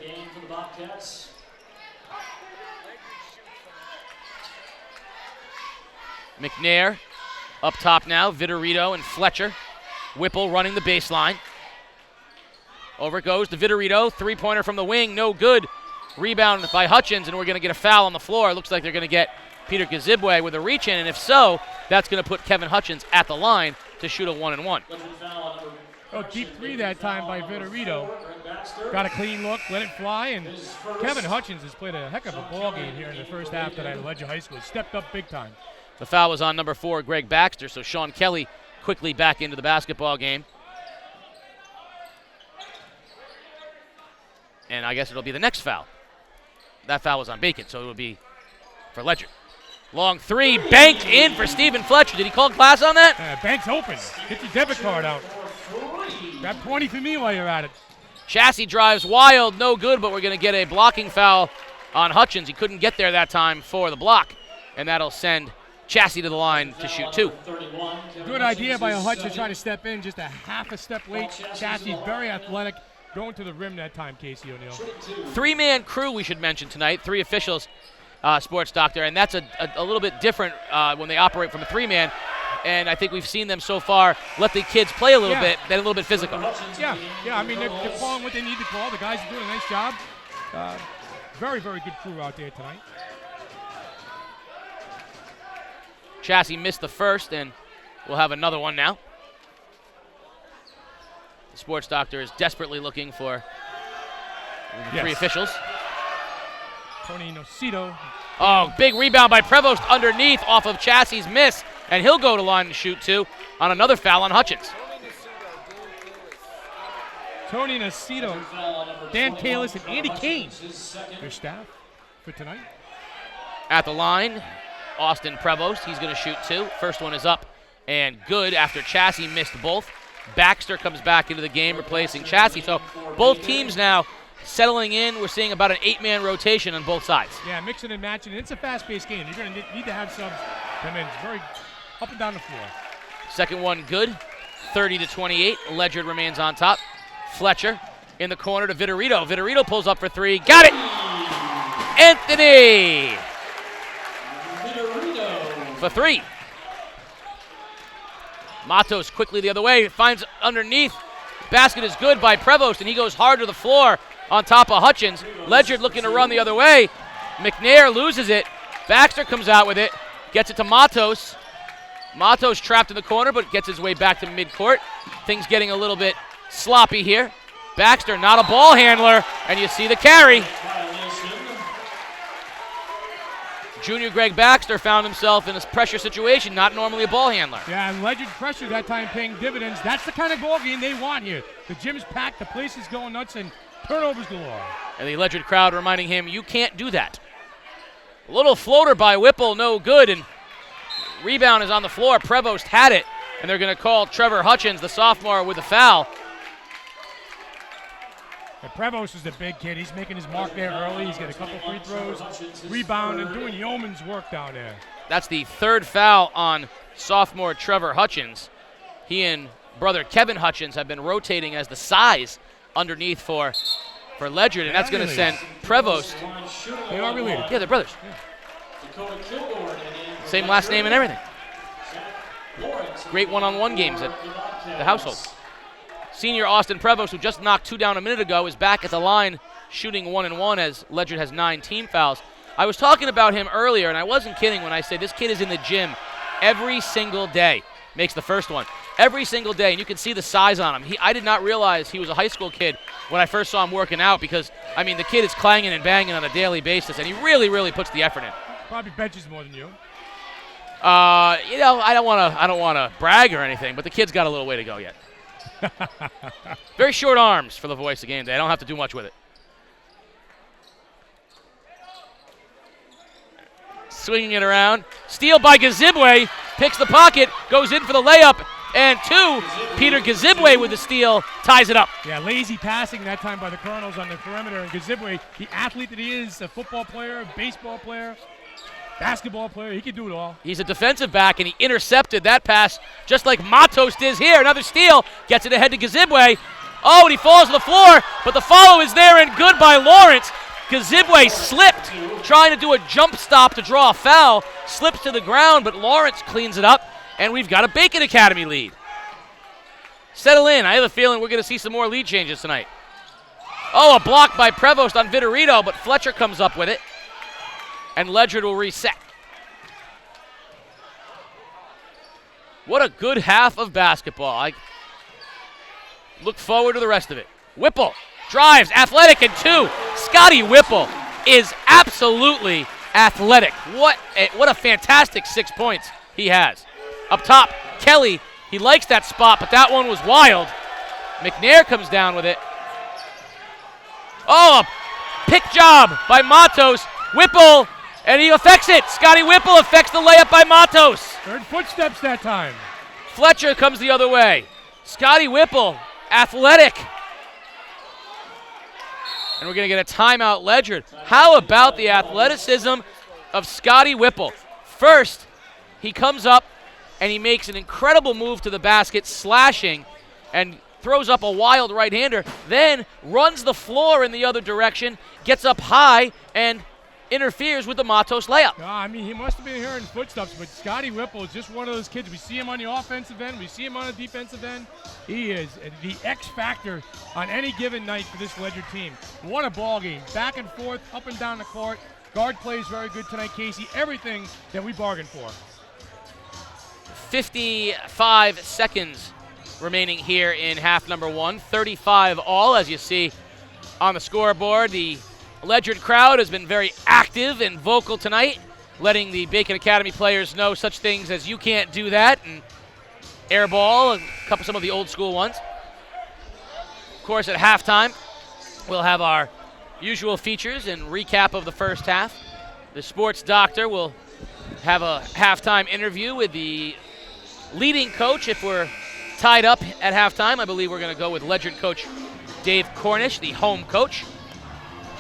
McNair up top now, Vitorito and Fletcher. Whipple running the baseline. Over it goes to Vitorito, 3-pointer from the wing, no good. Rebound by Hutchins, and we're going to get a foul on the floor. It looks like they're going to get Peter Gazibwe with a reach-in, and if so, that's going to put Kevin Hutchins at the line to shoot a 1-and-1. Oh, deep 3 that time by Vitorito. Got a clean look, let it fly, and Kevin Hutchins has played a heck of a ball game here in the first half tonight at Ledyard High School. Stepped up big time. The foul was on number 4, Greg Baxter, so Sean Kelly quickly back into the basketball game. And I guess it'll be the next foul. That foul was on Bacon, so it will be for Ledyard. Long three, banked in for Stephen Fletcher. Did he call class on that? Bank's open. Get your debit card out. Grab 20 for me while you're at it. Chassis drives wild, no good, but we're going to get a blocking foul on Hutchins. He couldn't get there that time for the block, and that'll send Chassis to the line to shoot 2. Good idea by Hutch to try to step in, just a half a step late. Chassis very athletic, going to the rim that time, Casey O'Neill. 3-man crew we should mention tonight, 3 officials, Sports Doctor, and that's a little bit different when they operate from a 3-man. And I think we've seen them so far let the kids play a little bit, then a little bit physical. Yeah, I mean, they're calling what they need to call. The guys are doing a nice job. Very, very good crew out there tonight. Chassis missed the first, and we'll have another one now. The Sports Doctor is desperately looking for the 3 officials. Tony Nocito. Oh, big rebound by Prevost underneath off of Chassis' miss, and he'll go to line to shoot 2 on another foul on Hutchins. Tony Nocito, Dan Kalis, and Andy Kane, their staff for tonight. At the line, Austin Prevost, he's going to shoot 2. First one is up and good after Chassis missed both. Baxter comes back into the game replacing Chassis. So both teams now settling in. We're seeing about an 8-man rotation on both sides. Yeah, mixing and matching. It's a fast-paced game. You're going to need to have subs come in very up and down the floor. Second one good, 30-28. Ledyard remains on top. Fletcher in the corner to Vitorito. Vitorito pulls up for 3. Got it! Anthony! For 3. Matos quickly the other way, finds underneath. Basket is good by Prevost, and he goes hard to the floor on top of Hutchins. Ledyard looking to run the other way. McNair loses it. Baxter comes out with it, gets it to Matos. Matos trapped in the corner, but gets his way back to midcourt. Things getting a little bit sloppy here. Baxter, not a ball handler, and you see the carry. Junior Greg Baxter found himself in a pressure situation, not normally a ball handler. Yeah, and Ledyard pressure that time paying dividends. That's the kind of ball game they want here. The gym's packed, the place is going nuts, and turnovers galore. And the Ledyard crowd reminding him, you can't do that. A little floater by Whipple, no good, and rebound is on the floor. Prevost had it, and they're going to call Trevor Hutchins, the sophomore, with the foul. And Prevost is the big kid. He's making his mark there early. He's got a couple free throws, rebound, and doing yeoman's work down there. That's the 3rd foul on sophomore Trevor Hutchins. He and brother Kevin Hutchins have been rotating as the size underneath for Ledyard, and that's going to send Prevost. They are related. Yeah, they're brothers. Same last name and everything. Great one-on-one games at the household. Senior Austin Prevost, who just knocked 2 down a minute ago, is back at the line shooting 1-1 as Ledyard has 9 team fouls. I was talking about him earlier, and I wasn't kidding when I said this kid is in the gym every single day. Makes the first one. Every single day, and you can see the size on him. I did not realize he was a high school kid when I first saw him working out because, I mean, the kid is clanging and banging on a daily basis, and he really, really puts the effort in. Probably benches more than you. You know, I don't want to brag or anything, but the kid's got a little way to go yet. Very short arms for the voice of GameDay. I don't have to do much with it. Swinging it around. Steal by Gazibwe. Picks the pocket. Goes in for the layup. And 2. Peter Gazibwe with the steal. Ties it up. Yeah, lazy passing that time by the Colonels on the perimeter. And Gazibwe, the athlete that he is, a football player, a baseball player, basketball player, he can do it all. He's a defensive back, and he intercepted that pass just like Matos did here. Another steal. Gets it ahead to Gazibwe. Oh, and he falls to the floor, but the follow is there and good by Lawrence. Gazibwe slipped, trying to do a jump stop to draw a foul. Slips to the ground, but Lawrence cleans it up, and we've got a Bacon Academy lead. Settle in. I have a feeling we're going to see some more lead changes tonight. Oh, a block by Prevost on Vitorito, but Fletcher comes up with it. And Ledyard will reset. What a good half of basketball. I look forward to the rest of it. Whipple drives, athletic, and 2. Scotty Whipple is absolutely athletic. What a fantastic 6 points he has. Up top, Kelly, he likes that spot, but that one was wild. McNair comes down with it. Oh, a pick job by Matos. Whipple And he affects it. Scotty Whipple affects the layup by Matos. Third footsteps that time. Fletcher comes the other way. Scotty Whipple, athletic. And we're going to get a timeout, Ledyard. How about the athleticism of Scotty Whipple? First, he comes up and he makes an incredible move to the basket, slashing, and throws up a wild right-hander, then runs the floor in the other direction, gets up high, and interferes with the Matos layup. I mean, he must have been hearing footsteps, but Scotty Whipple is just one of those kids. We see him on the offensive end. We see him on the defensive end. He is the X factor on any given night for this Ledyard team. What a ball game. Back and forth, up and down the court. Guard plays very good tonight, Casey. Everything that we bargained for. 55 seconds remaining here in half number one. 35 all, as you see on the scoreboard. The Ledyard crowd has been very active and vocal tonight, letting the Bacon Academy players know such things as "you can't do that" and air ball and some of the old school ones. Of course, at halftime, we'll have our usual features and recap of the first half. The sports doctor will have a halftime interview with the leading coach. If we're tied up at halftime, I believe we're going to go with Ledyard coach Dave Cornish, the home coach.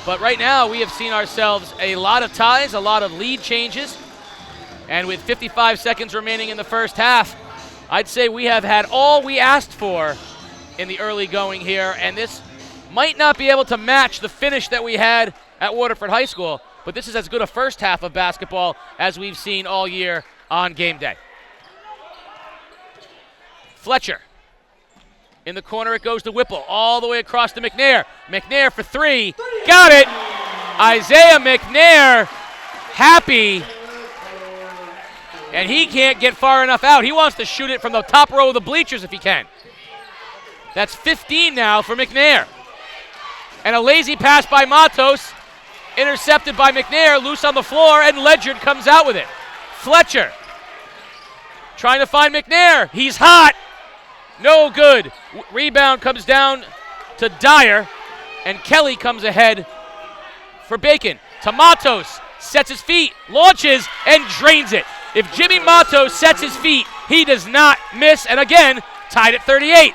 But right now, we have seen ourselves a lot of ties, a lot of lead changes. And with 55 seconds remaining in the first half, I'd say we have had all we asked for in the early going here. And this might not be able to match the finish that we had at Waterford High School, but this is as good a first half of basketball as we've seen all year on game day. Fletcher. In the corner, it goes to Whipple, all the way across to McNair. McNair for three. Got it! Isaiah McNair, happy. And he can't get far enough out. He wants to shoot it from the top row of the bleachers if he can. That's 15 now for McNair. And a lazy pass by Matos, intercepted by McNair, loose on the floor, and Ledyard comes out with it. Fletcher trying to find McNair. He's hot. No good. Rebound comes down to Dyer, and Kelly comes ahead for Bacon. To Matos, sets his feet, launches, and drains it. If Jimmy Matos sets his feet, he does not miss, and again, tied at 38.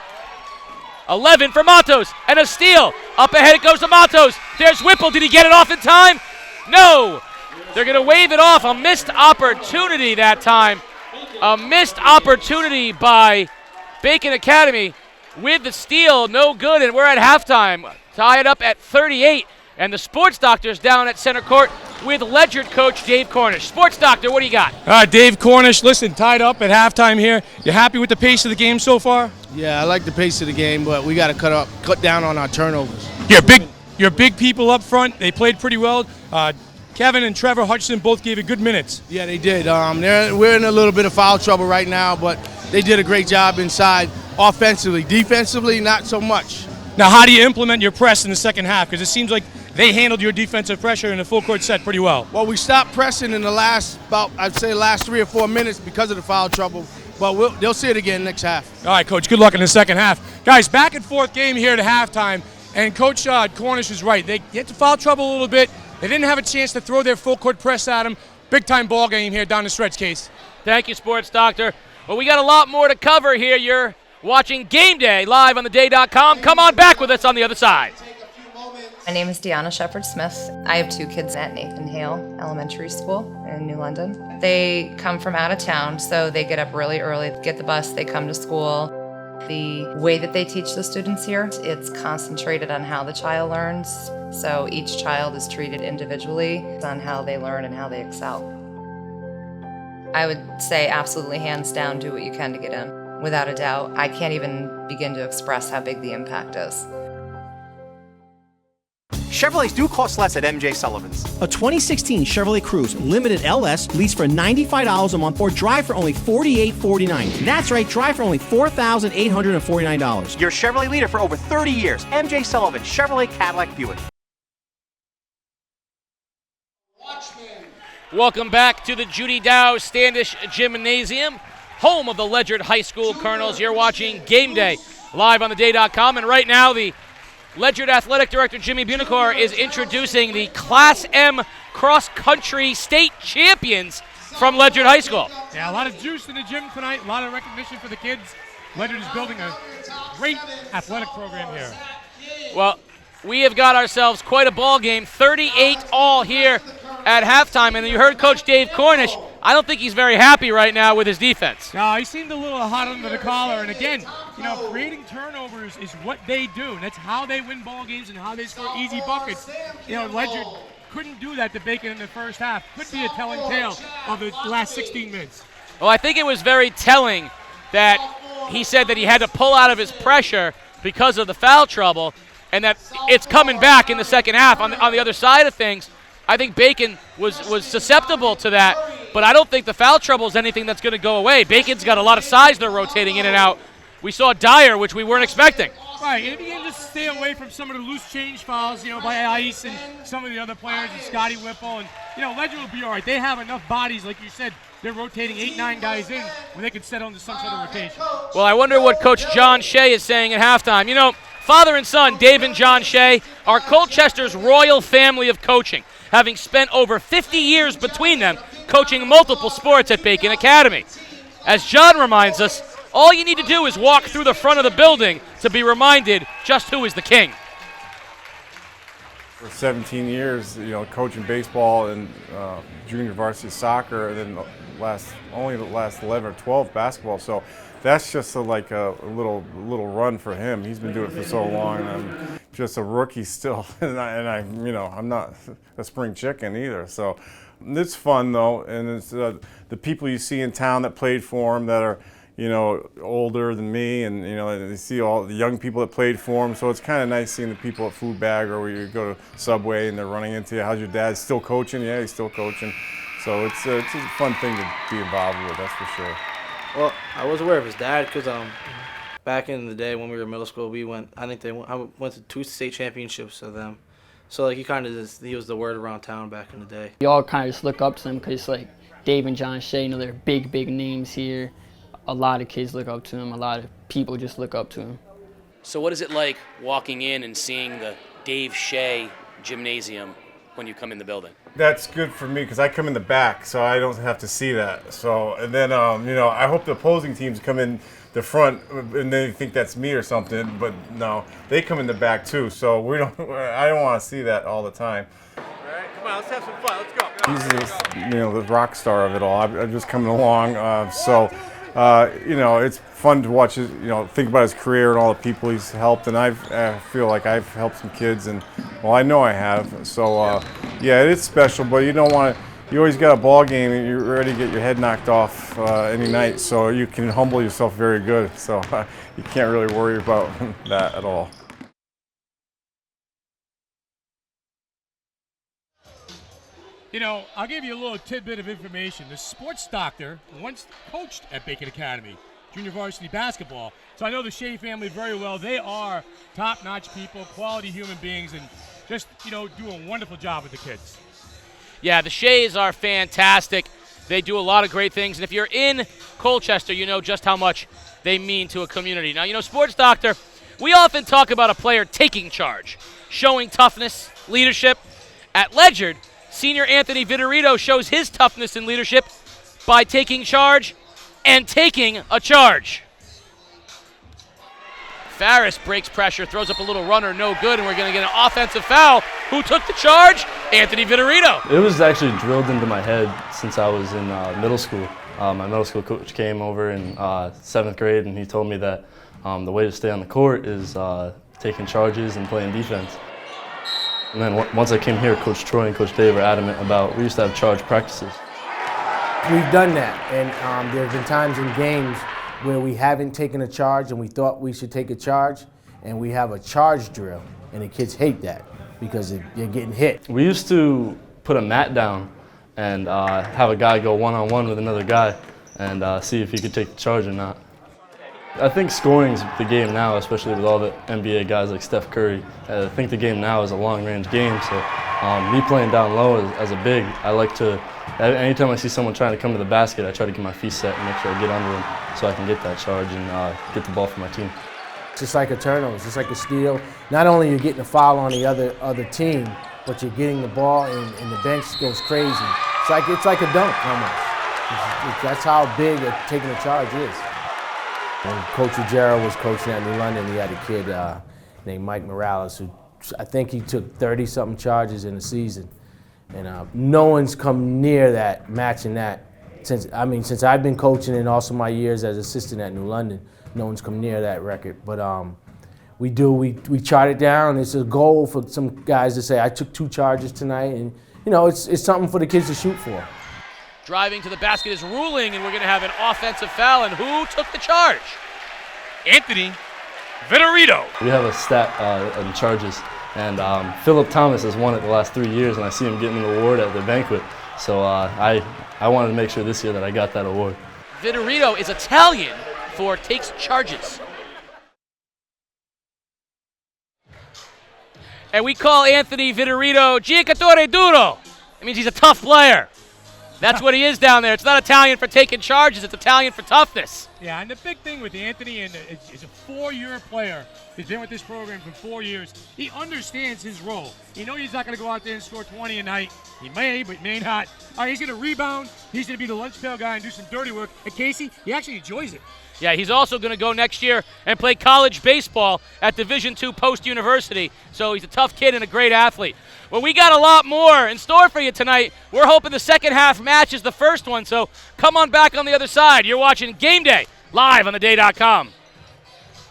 11 for Matos, and a steal. Up ahead it goes to Matos. There's Whipple. Did he get it off in time? No. They're going to wave it off. A missed opportunity that time. A missed opportunity by Bacon Academy with the steal. No good, and we're at halftime. Tie it up at 38, and the sports doctor's down at center court with Ledyard coach Dave Cornish. Sports doctor, what do you got? Dave Cornish, listen, tied up at halftime here. You happy with the pace of the game so far? Yeah, I like the pace of the game, but we got to cut down on our turnovers. You're big people up front. They played pretty well. Kevin and Trevor Hutchinson both gave you good minutes. Yeah, they did. We're in a little bit of foul trouble right now, but they did a great job inside offensively. Defensively, not so much. Now, how do you implement your press in the second half? Because it seems like they handled your defensive pressure in the full court set pretty well. Well, we stopped pressing in the last 3 or 4 minutes because of the foul trouble, but they'll see it again next half. All right, Coach, good luck in the second half. Guys, back and forth game here at halftime, and Coach Cornish is right. They get to foul trouble a little bit. They didn't have a chance to throw their full court press at him. Big-time ball game here down the stretch, Case. Thank you, Sports Doctor. Well, we got a lot more to cover here. You're watching Game Day live on theday.com. Come on back with us on the other side. My name is Deanna Shepherd-Smith. I have 2 kids at Nathan Hale Elementary School in New London. They come from out of town, so they get up really early, get the bus, they come to school. The way that they teach the students here, it's concentrated on how the child learns. So each child is treated individually on how they learn and how they excel. I would say absolutely hands down, do what you can to get in. Without a doubt, I can't even begin to express how big the impact is. Chevrolets do cost less at MJ Sullivan's. A 2016 Chevrolet Cruze Limited LS leased for $95 a month or drive for only $48.49. That's right, drive for only $4,849. Your Chevrolet leader for over 30 years. MJ Sullivan, Chevrolet Cadillac Buick. Welcome back to the Judy Dow Standish Gymnasium, home of the Ledyard High School Colonels. You're watching Game Day live on theday.com, and right now the Ledyard Athletic Director Jimmy Bunicor is introducing the Class M cross-country state champions from Ledyard High School. Yeah, a lot of juice in the gym tonight, a lot of recognition for the kids. Ledyard is building a great athletic program here. Well, we have got ourselves quite a ball game, 38-all here at halftime, and you heard Coach Dave Cornish. I don't think he's very happy right now with his defense. No, he seemed a little hot under the collar, and again, creating turnovers is what they do, and that's how they win ball games and how they score easy buckets. Ledyard couldn't do that to Bacon in the first half. Could be a telling tale of the last 16 minutes. Well, I think it was very telling that he said that he had to pull out of his pressure because of the foul trouble, and that it's coming back in the second half. On the other side of things, I think Bacon was susceptible to that, but I don't think the foul trouble is anything that's going to go away. Bacon's got a lot of size they're rotating in and out. We saw Dyer, which we weren't expecting. Right, and if you can just stay away from some of the loose change fouls, by Ice and some of the other players, and Scotty Whipple, and, Ledyard will be all right. They have enough bodies, like you said. They're rotating 8-9 guys in when they can settle into some sort of rotation. Well, I wonder what Coach John Shea is saying at halftime. Father and son, Dave and John Shea, are Colchester's royal family of coaching, having spent over 50 years between them coaching multiple sports at Bacon Academy. As John reminds us, all you need to do is walk through the front of the building to be reminded just who is the king. For 17 years, coaching baseball and junior varsity soccer, and then only the last 11 or 12 basketball. So that's just a little run for him. He's been doing it for so long, and I'm just a rookie still, and I'm not a spring chicken either. So it's fun though, and it's the people you see in town that played for him that are older than me, and they see all the young people that played for him. So it's kind of nice seeing the people at Food Bag, or where you go to Subway and they're running into you. How's your dad? Still coaching? Yeah, he's still coaching. So it's a fun thing to be involved with, that's for sure. Well, I was aware of his dad because back in the day when we were in middle school, I went to 2 state championships of them. So he was the word around town back in the day. You all kind of just look up to him because Dave and John Shea, they're big names here. A lot of kids look up to him. A lot of people just look up to him. So what is it like walking in and seeing the Dave Shea gymnasium when you come in the building? That's good for me because I come in the back, so I don't have to see that. So, and then, I hope the opposing teams come in the front and they think that's me or something, but no, they come in the back too. So I don't want to see that all the time. All right, come on, let's have some fun. Let's go. He's the rock star of it all. I'm just coming along, it's fun to watch his, think about his career and all the people he's helped, and I feel like I've helped some kids, and I know I have. So yeah, it is special, but you don't want to. You always got a ball game, and you're ready to get your head knocked off any night, so you can humble yourself very good. So you can't really worry about that at all. I'll give you a little tidbit of information. The sports doctor once coached at Bacon Academy, junior varsity basketball. So I know the Shea family very well. They are top-notch people, quality human beings, and just, do a wonderful job with the kids. Yeah, the Sheas are fantastic. They do a lot of great things. And if you're in Colchester, you know just how much they mean to a community. Now, sports doctor, we often talk about a player taking charge, showing toughness, leadership. At Ledyard, senior Anthony Vitorito shows his toughness and leadership by taking charge and taking a charge. Farris breaks pressure, throws up a little runner, no good, and we're going to get an offensive foul. Who took the charge? Anthony Vitorito. It was actually drilled into my head since I was in middle school. My middle school coach came over in 7th grade, and he told me that the way to stay on the court is taking charges and playing defense. And then once I came here, Coach Troy and Coach Dave were adamant about, we used to have charge practices. We've done that, and there have been times in games where we haven't taken a charge and we thought we should take a charge, and we have a charge drill, and the kids hate that because they're getting hit. We used to put a mat down and have a guy go one-on-one with another guy and see if he could take the charge or not. I think scoring's the game now, especially with all the NBA guys like Steph Curry. I think the game now is a long-range game, so me playing down low as a big, I like to, anytime I see someone trying to come to the basket, I try to get my feet set and make sure I get under them so I can get that charge and get the ball for my team. It's just like a turnover, it's just like a steal. Not only are you getting a foul on the other team, but you're getting the ball and the bench goes crazy. It's like a dunk almost. That's how big taking a charge is. When Coach Ruggiero was coaching at New London, he had a kid named Mike Morales who I think he took 30-something charges in a season. And no one's come near that, matching that. Since I've been coaching and also my years as assistant at New London, no one's come near that record. But we chart it down. It's a goal for some guys to say, I took 2 charges tonight. And, you know, it's something for the kids to shoot for. Driving to the basket is Ruling, and we're going to have an offensive foul. And who took the charge? Anthony Vitorito. We have a stat on charges, and Philip Thomas has won it the last 3 years, and I see him getting an award at the banquet. So I wanted to make sure this year that I got that award. Vitorito is Italian for takes charges. And we call Anthony Vitorito giocatore duro. It means he's a tough player. That's what he is down there. It's not Italian for taking charges, it's Italian for toughness. Yeah, and the big thing with Anthony is a 4-year player. He's been with this program for 4 years. He understands his role. He knows he's not going to go out there and score 20 a night. He may, but may not. All right, he's going to rebound. He's going to be the lunch pail guy and do some dirty work. And Casey, he actually enjoys it. Yeah, he's also going to go next year and play college baseball at Division II Post University. So he's a tough kid and a great athlete. Well, we got a lot more in store for you tonight. We're hoping the second half matches the first one, so come on back on the other side. You're watching Game Day live on theday.com.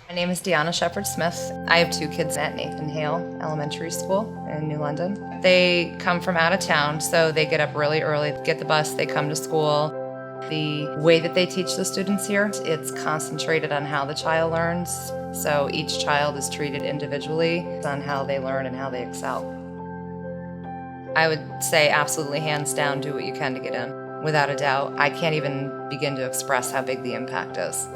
My name is Deanna Shepard-Smith. I have 2 kids at Nathan Hale Elementary School in New London. They come from out of town, so they get up really early, get the bus, they come to school. The way that they teach the students here, it's concentrated on how the child learns, so each child is treated individually on how they learn and how they excel. I would say absolutely hands down, do what you can to get in. Without a doubt, I can't even begin to express how big the impact is.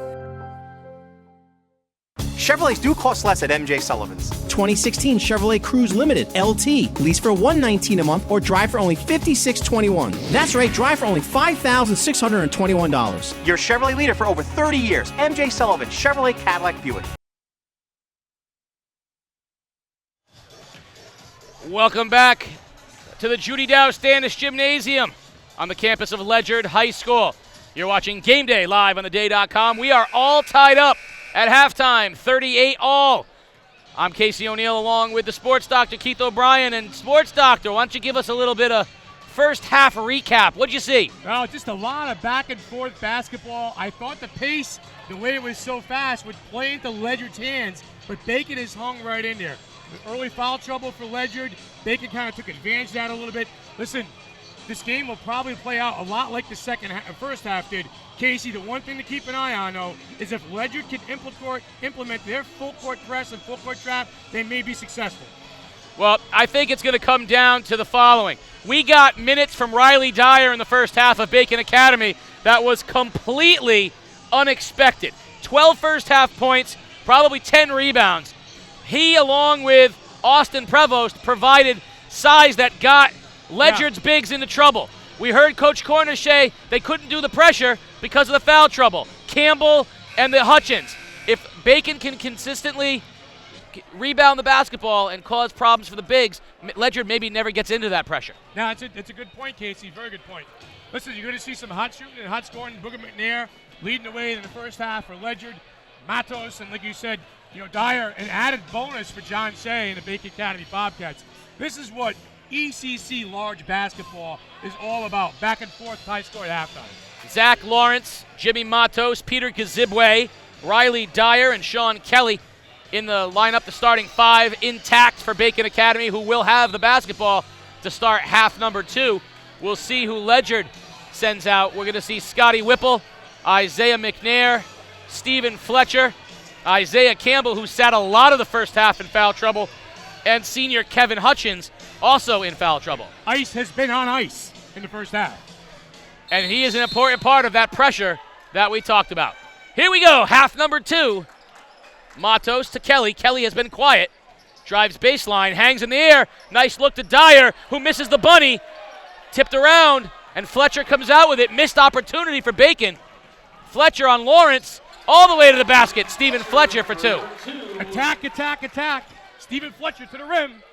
Chevrolets do cost less at MJ Sullivan's. 2016 Chevrolet Cruze Limited LT. Lease for $119 a month or drive for only $56.21. That's right, drive for only $5,621. Your Chevrolet leader for over 30 years. MJ Sullivan, Chevrolet Cadillac Buick. Welcome back to the Judy Dow Standish Gymnasium on the campus of Ledyard High School. You're watching Game Day live on theday.com. We are all tied up at halftime, 38 all. I'm Casey O'Neill along with the sports doctor, Keith O'Brien. And sports doctor, why don't you give us a little bit of first half recap? What'd you see? Well, just a lot of back and forth basketball. I thought the pace, the way it was so fast, would play into Ledyard's hands, but Bacon has hung right in there. Early foul trouble for Ledyard. Bacon kind of took advantage of that a little bit. Listen, this game will probably play out a lot like the first half did. Casey, the one thing to keep an eye on, though, is if Ledyard can implement their full court press and full court trap, they may be successful. Well, I think it's going to come down to the following. We got minutes from Riley Dyer in the first half of Bacon Academy that was completely unexpected. 12 first half points, probably 10 rebounds. He, along with Austin Prevost, provided size that got Ledyard's bigs into trouble. We heard Coach Corniche, they couldn't do the pressure because of the foul trouble. Campbell and the Hutchins. If Bacon can consistently rebound the basketball and cause problems for the bigs, Ledyard maybe never gets into that pressure. No, it's a good point, Casey. Very good point. Listen, you're going to see some hot shooting and hot scoring. Booger McNair leading the way in the first half for Ledyard. Matos, and like you said, Dyer, an added bonus for John Shea and the Bacon Academy Bobcats. This is what ECC large basketball is all about. Back and forth, high score at halftime. Zach Lawrence, Jimmy Matos, Peter Gazibwe, Riley Dyer, and Sean Kelly in the lineup, the starting 5 intact for Bacon Academy, who will have the basketball to start half number 2. We'll see who Ledyard sends out. We're going to see Scotty Whipple, Isaiah McNair, Stephen Fletcher, Isaiah Campbell, who sat a lot of the first half in foul trouble, and senior Kevin Hutchins, also in foul trouble. Ice has been on ice in the first half. And he is an important part of that pressure that we talked about. Here we go, half number 2. Matos to Kelly. Kelly has been quiet. Drives baseline, hangs in the air. Nice look to Dyer, who misses the bunny. Tipped around, and Fletcher comes out with it. Missed opportunity for Bacon. Fletcher on Lawrence. all the way to the basket. Stephen Fletcher for 2. Attack, attack, attack. Stephen Fletcher to the rim.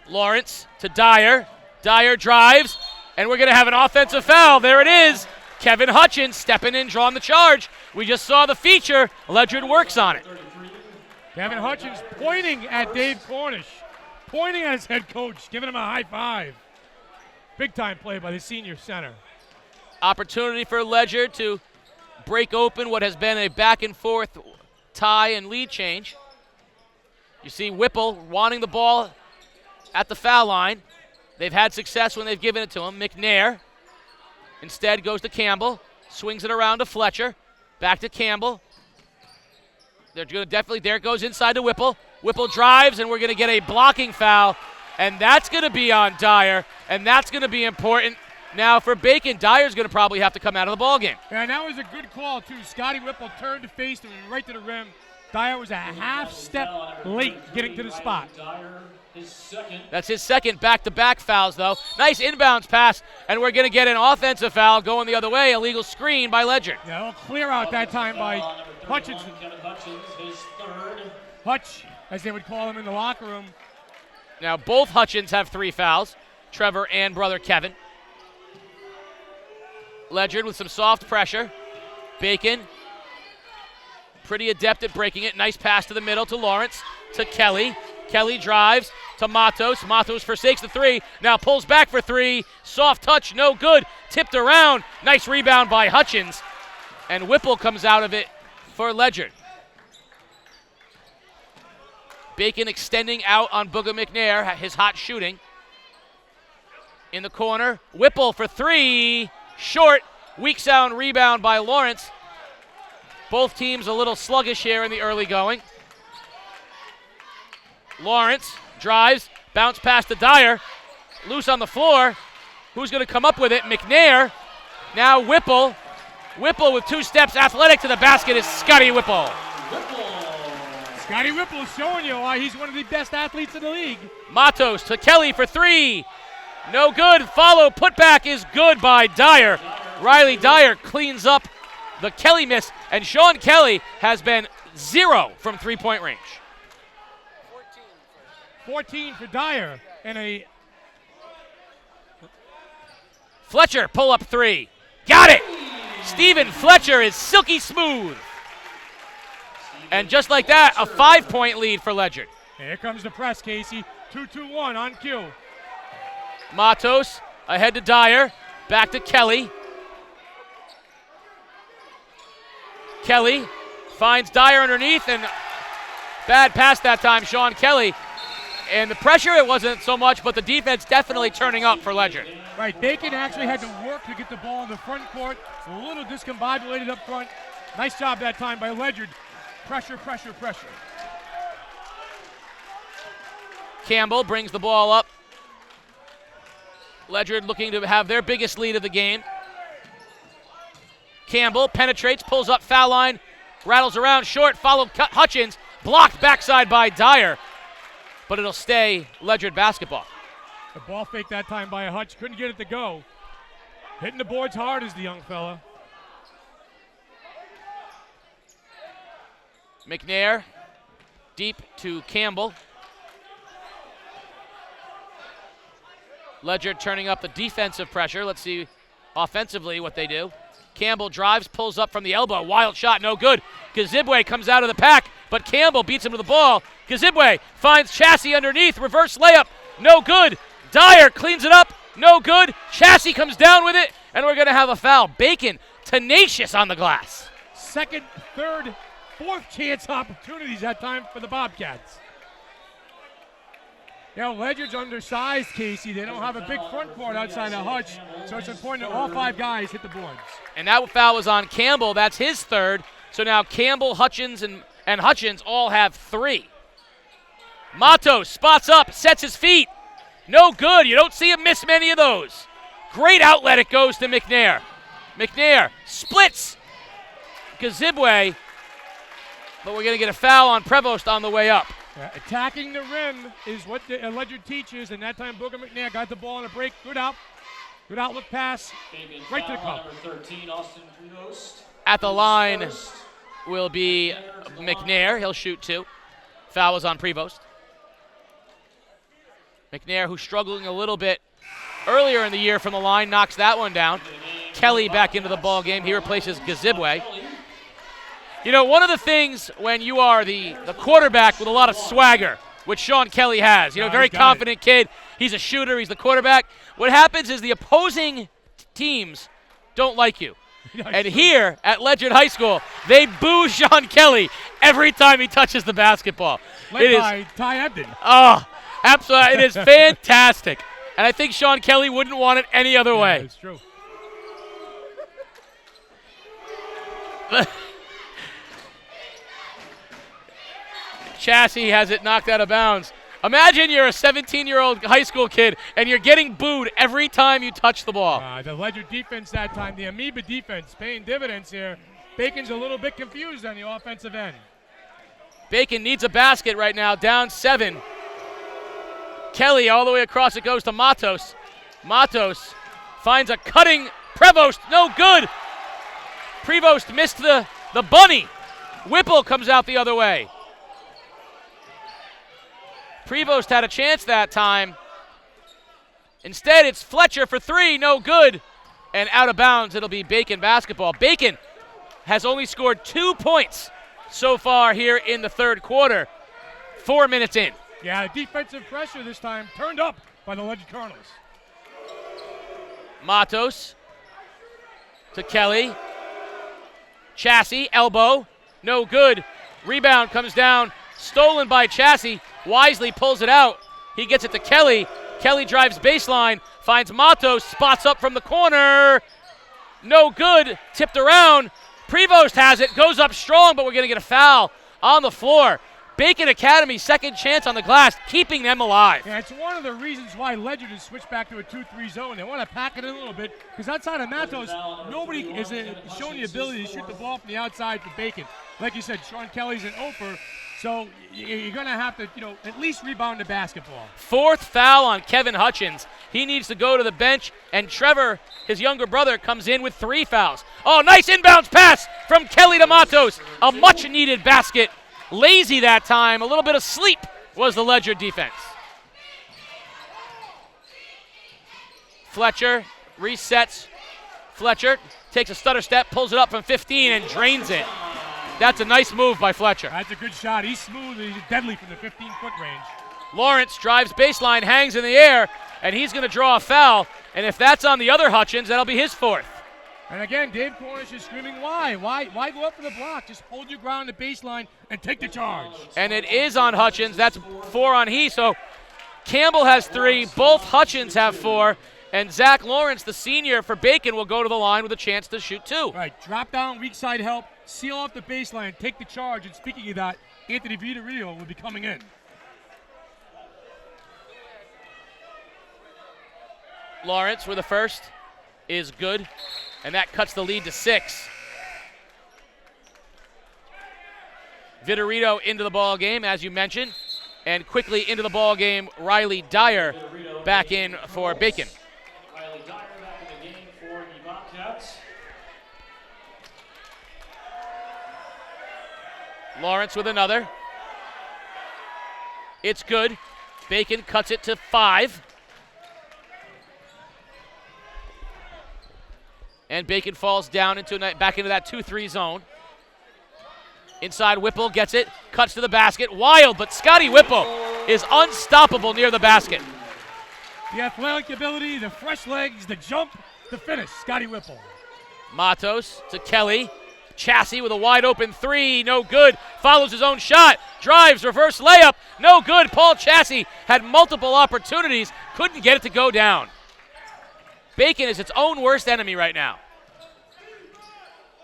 Lawrence to Dyer. Dyer drives, and we're going to have an offensive foul. There it is. Kevin Hutchins stepping in, drawing the charge. We just saw the feature. Ledyard works on it. Kevin Hutchins pointing at Dave Cornish, pointing at his head coach, giving him a high five. Big time play by the senior center. Opportunity for Ledyard to break open what has been a back and forth tie and lead change. You see Whipple wanting the ball at the foul line. They've had success when they've given it to him. McNair instead goes to Campbell, swings it around to Fletcher, back to Campbell. They're going to definitely, there it goes inside to Whipple. Whipple drives, and we're going to get a blocking foul, and that's going to be on Dyer, and that's going to be important. Now for Bacon, Dyer's going to probably have to come out of the ballgame. Yeah, and that was a good call, too. Scotty Whipple turned to face him right to the rim. Dyer was a half step late getting to the spot. That's his second back-to-back fouls, though. Nice inbounds pass, and we're going to get an offensive foul going the other way. Illegal screen by Ledyard. Yeah, a clear out that time by Hutchins. Hutch, as they would call him in the locker room. Now both Hutchins have 3 fouls, Trevor and brother Kevin. Ledyard with some soft pressure. Bacon, pretty adept at breaking it. Nice pass to the middle to Lawrence, to Kelly. Kelly drives to Matos. Matos forsakes the 3. Now pulls back for 3. Soft touch, no good. Tipped around. Nice rebound by Hutchins. And Whipple comes out of it for Ledyard. Bacon extending out on Booger McNair, his hot shooting. In the corner, Whipple for 3. Short. Weak sound rebound by Lawrence. Both teams a little sluggish here in the early going. Lawrence drives, bounce pass to Dyer, loose on the floor. Who's going to come up with it? McNair. Now Whipple. Whipple with 2 steps, athletic to the basket is Scotty Whipple. Scotty Whipple is showing you why he's one of the best athletes in the league. Matos to Kelly for 3. No good. Follow putback is good by Dyer. Riley Dyer cleans up the Kelly miss, and Sean Kelly has been 0 from 3-point range. 14 for Dyer, and a Fletcher pull up 3. Got it! Stephen Fletcher is silky smooth. And just like that, a 5-point lead for Ledyard. Here comes the press, Casey. 2-2-1 on cue. Matos ahead to Dyer, back to Kelly. Kelly finds Dyer underneath, and bad pass that time, Sean Kelly. And the pressure, it wasn't so much, but the defense definitely turning up for Ledyard. Right, Bacon actually had to work to get the ball in the front court. A little discombobulated up front. Nice job that time by Ledyard. Pressure, pressure, pressure. Campbell brings the ball up. Ledyard looking to have their biggest lead of the game. Campbell penetrates, pulls up foul line, rattles around short, followed Hutchins, blocked backside by Dyer. But it'll stay Ledyard basketball. The ball fake that time by a Hutch. Couldn't get it to go. Hitting the boards hard is the young fella. McNair deep to Campbell. Ledyard turning up the defensive pressure. Let's see offensively what they do. Campbell drives, pulls up from the elbow. Wild shot, no good. Gazibwe comes out of the pack, but Campbell beats him to the ball. Gazibwe finds Chassis underneath. Reverse layup, no good. Dyer cleans it up, no good. Chassis comes down with it, and we're going to have a foul. Bacon, tenacious on the glass. Second, third, fourth chance opportunities that time for the Bobcats. Now, Ledyard's undersized, Casey. They don't have a big front court outside of Hutch, so it's important that all 5 guys hit the boards. And that foul was on Campbell. That's his 3rd. So now Campbell, Hutchins, and Hutchins all have 3. Matos spots up, sets his feet. No good. You don't see him miss many of those. Great outlet it goes to McNair. McNair splits Gazibwe, but we're going to get a foul on Prevost on the way up. Attacking the rim is what the Ledyard teaches, and that time Booger McNair got the ball on a break. Good outlet pass, right to the cup. At the line will be McNair. He'll shoot 2. Foul was on Prevost. McNair, who's struggling a little bit earlier in the year from the line, knocks that one down. Kelly back into the ball game. He replaces Gazibwe. You know, one of the things when you are the quarterback with a lot of swagger, which Sean Kelly has, you know, very confident kid. He's a shooter. He's the quarterback. What happens is the opposing teams don't like you. And here at Ledyard High School, they boo Sean Kelly every time he touches the basketball. Led by Ty Ebden. Oh, absolutely. It is fantastic. And I think Sean Kelly wouldn't want it any other way. It's true. Chassis has it knocked out of bounds. Imagine you're a 17-year-old high school kid and you're getting booed every time you touch the ball. The Ledyard defense that time, the Amoeba defense, paying dividends here. Bacon's a little bit confused on the offensive end. Bacon needs a basket right now, down 7. Kelly all the way across, it goes to Matos. Matos finds a cutting Prevost, no good. Prevost missed the bunny. Whipple comes out the other way. Prevost had a chance that time. Instead, it's Fletcher for 3, no good. And out of bounds, it'll be Bacon basketball. Bacon has only scored 2 points so far here in the third quarter, 4 minutes in. Yeah, defensive pressure this time turned up by the Ledyard Colonels. Matos to Kelly. Chassis, elbow, no good. Rebound comes down, stolen by Chassis. Wisely pulls it out. He gets it to Kelly. Kelly drives baseline, finds Matos, spots up from the corner. No good, tipped around. Prevost has it, goes up strong, but we're going to get a foul on the floor. Bacon Academy, second chance on the glass, keeping them alive. Yeah, it's one of the reasons why Ledyard has switched back to a 2-3 zone. They want to pack it in a little bit because outside of Matos, nobody is showing the ability to shoot the ball from the outside for Bacon. Like you said, Sean Kelly's an oper, so you're going to have to, at least rebound the basketball. 4th foul on Kevin Hutchins. He needs to go to the bench, and Trevor, his younger brother, comes in with 3 fouls. Oh, nice inbounds pass from Kelly to Matos. A much-needed basket. Lazy that time. A little bit of sleep was the Ledyard defense. Fletcher resets. Fletcher takes a stutter step, pulls it up from 15, and drains it. That's a nice move by Fletcher. That's a good shot. He's smooth. He's deadly from the 15-foot range. Lawrence drives baseline, hangs in the air, and he's going to draw a foul. And if that's on the other Hutchins, that'll be his 4th. And again, Dave Cornish is screaming, why? Why go up for the block? Just hold your ground at baseline and take the charge. And it is on Hutchins. That's 4 on he. So Campbell has 3. Both Hutchins have 4. And Zach Lawrence, the senior for Bacon, will go to the line with a chance to shoot 2. All right, drop down, weak side help, seal off the baseline, take the charge. And speaking of that, Anthony Vitorino will be coming in. Lawrence with the first is good. And that cuts the lead to 6. Vitorino into the ball game, as you mentioned. And quickly into the ball game, Riley Dyer back in for Bacon. Riley Dyer back in the game for the Bobcats. Lawrence with another. It's good. Bacon cuts it to 5. And Bacon falls down back into that 2-3 zone. Inside, Whipple gets it, cuts to the basket. Wild, but Scotty Whipple is unstoppable near the basket. The athletic ability, the fresh legs, the jump, the finish. Scotty Whipple. Matos to Kelly. Chassis with a wide open 3, no good. Follows his own shot, drives, reverse layup, no good. Paul Chassis had multiple opportunities, couldn't get it to go down. Bacon is its own worst enemy right now.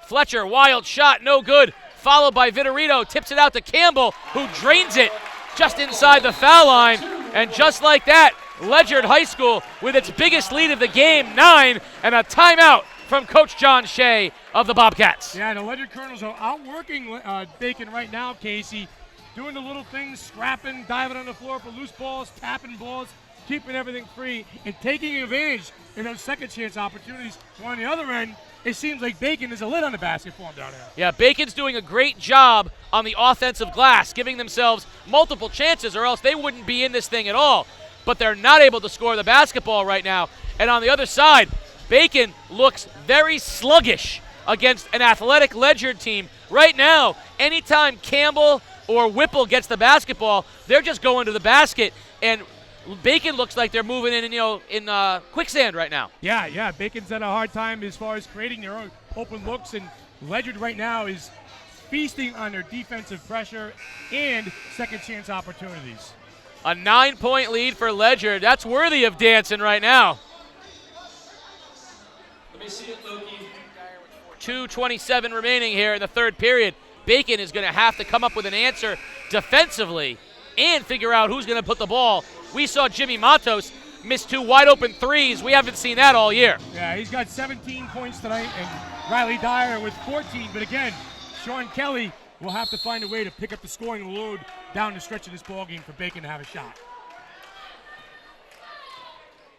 Fletcher, wild shot, no good. Followed by Vitorino, tips it out to Campbell, who drains it just inside the foul line. And just like that, Ledyard High School with its biggest lead of the game, 9, and a timeout from Coach John Shea of the Bobcats. Yeah, the Ledyard Colonels are outworking Bacon right now, Casey. Doing the little things, scrapping, diving on the floor for loose balls, tapping balls, keeping everything free, and taking advantage in those second chance opportunities. On the other end, it seems like Bacon is a lid on the basket for him down there. Yeah, Bacon's doing a great job on the offensive glass, giving themselves multiple chances, or else they wouldn't be in this thing at all. But they're not able to score the basketball right now. And on the other side, Bacon looks very sluggish against an athletic Ledyard team. Right now, anytime Campbell or Whipple gets the basketball, they're just going to the basket, and Bacon looks like they're moving in quicksand right now. Yeah, Bacon's had a hard time as far as creating their own open looks, and Ledyard right now is feasting on their defensive pressure and second chance opportunities. A 9-point lead for Ledyard. That's worthy of dancing right now. Let me see it, Loki. 2:27 remaining here in the third period. Bacon is going to have to come up with an answer defensively and figure out who's going to put the ball. We saw Jimmy Matos miss 2 wide-open threes. We haven't seen that all year. Yeah, he's got 17 points tonight, and Riley Dyer with 14. But again, Sean Kelly will have to find a way to pick up the scoring load down the stretch of this ballgame for Bacon to have a shot.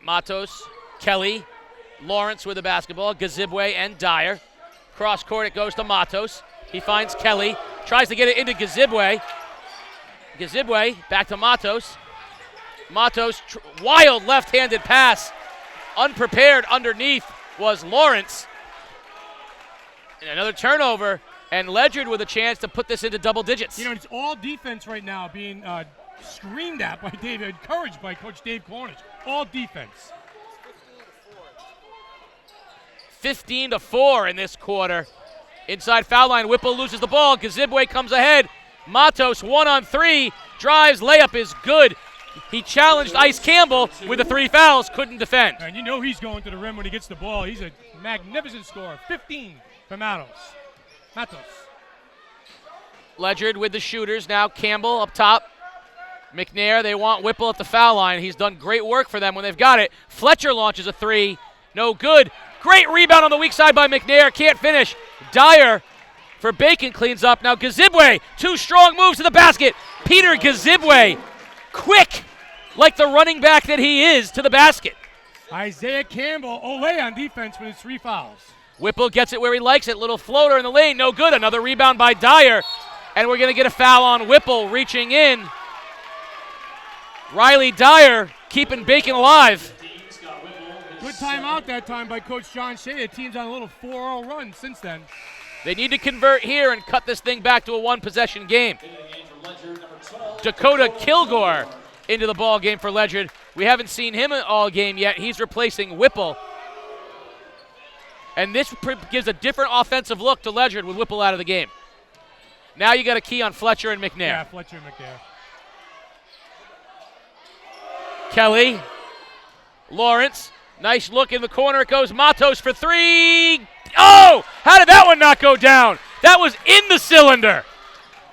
Matos, Kelly, Lawrence with the basketball, Gazibwe and Dyer. Cross court, it goes to Matos. He finds Kelly, tries to get it into Gazibwe. Gazibwe back to Matos. Matos, wild left-handed pass. Unprepared underneath was Lawrence. And another turnover, and Ledyard with a chance to put this into double digits. You know, it's all defense right now being screamed at by David, encouraged by Coach Dave Cornish. All defense. 15-4 in this quarter. Inside foul line, Whipple loses the ball. Gazibwe comes ahead. Matos 1-on-3, drives, layup is good. He challenged Ice Campbell with the 3 fouls, couldn't defend. And you know he's going to the rim when he gets the ball. He's a magnificent scorer. 15 for Matos. Ledyard with the shooters. Now Campbell up top. McNair, they want Whipple at the foul line. He's done great work for them when they've got it. Fletcher launches a 3. No good. Great rebound on the weak side by McNair. Can't finish. Dyer for Bacon cleans up. Now Gazibwe, 2 strong moves to the basket. Peter Gazibwe, quick, like the running back that he is, to the basket. Isaiah Campbell, Olay on defense with his 3 fouls. Whipple gets it where he likes it. Little floater in the lane, no good. Another rebound by Dyer. And we're going to get a foul on Whipple reaching in. Riley Dyer keeping Bacon alive. Good timeout that time by Coach John Shea. The team's on a little 4-0 run since then. They need to convert here and cut this thing back to a 1-possession game. Dakota Kilgore into the ball game for Ledyard. We haven't seen him all game yet. He's replacing Whipple. And this gives a different offensive look to Ledyard with Whipple out of the game. Now you got a key on Fletcher and McNair. Yeah, Fletcher and McNair. Kelly. Lawrence. Nice look in the corner. It goes Matos for 3. Oh! How did that one not go down? That was in the cylinder.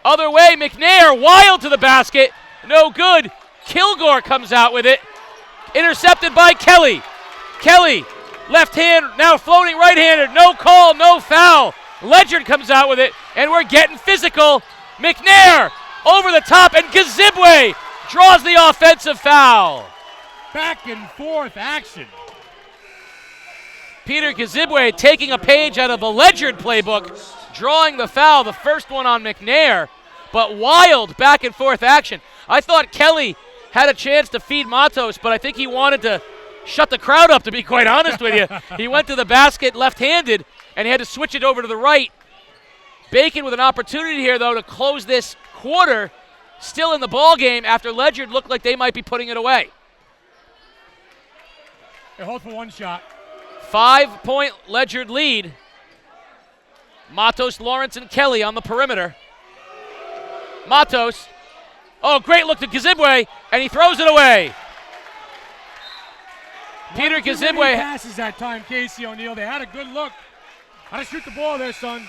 Other way, McNair wild to the basket. No good. Kilgore comes out with it. Intercepted by Kelly. Kelly, left hand, now floating right-handed. No call, no foul. Ledyard comes out with it, and we're getting physical. McNair over the top, and Gazibwe draws the offensive foul. Back and forth action. Peter Gazibwe taking a page out of the Ledyard playbook, drawing the foul, the first one on McNair, but wild back and forth action. I thought Kelly had a chance to feed Matos, but I think he wanted to shut the crowd up, to be quite honest with you. He went to the basket left-handed, and he had to switch it over to the right. Bacon with an opportunity here, though, to close this quarter, still in the ball game after Ledyard looked like they might be putting it away. They hold for 1 shot. 5-point Ledyard lead. Matos, Lawrence, and Kelly on the perimeter. Matos. Oh, great look to Gazibwe, and he throws it away. Peter Gazibwe passes that time, Casey O'Neill. They had a good look. How to shoot the ball there, son.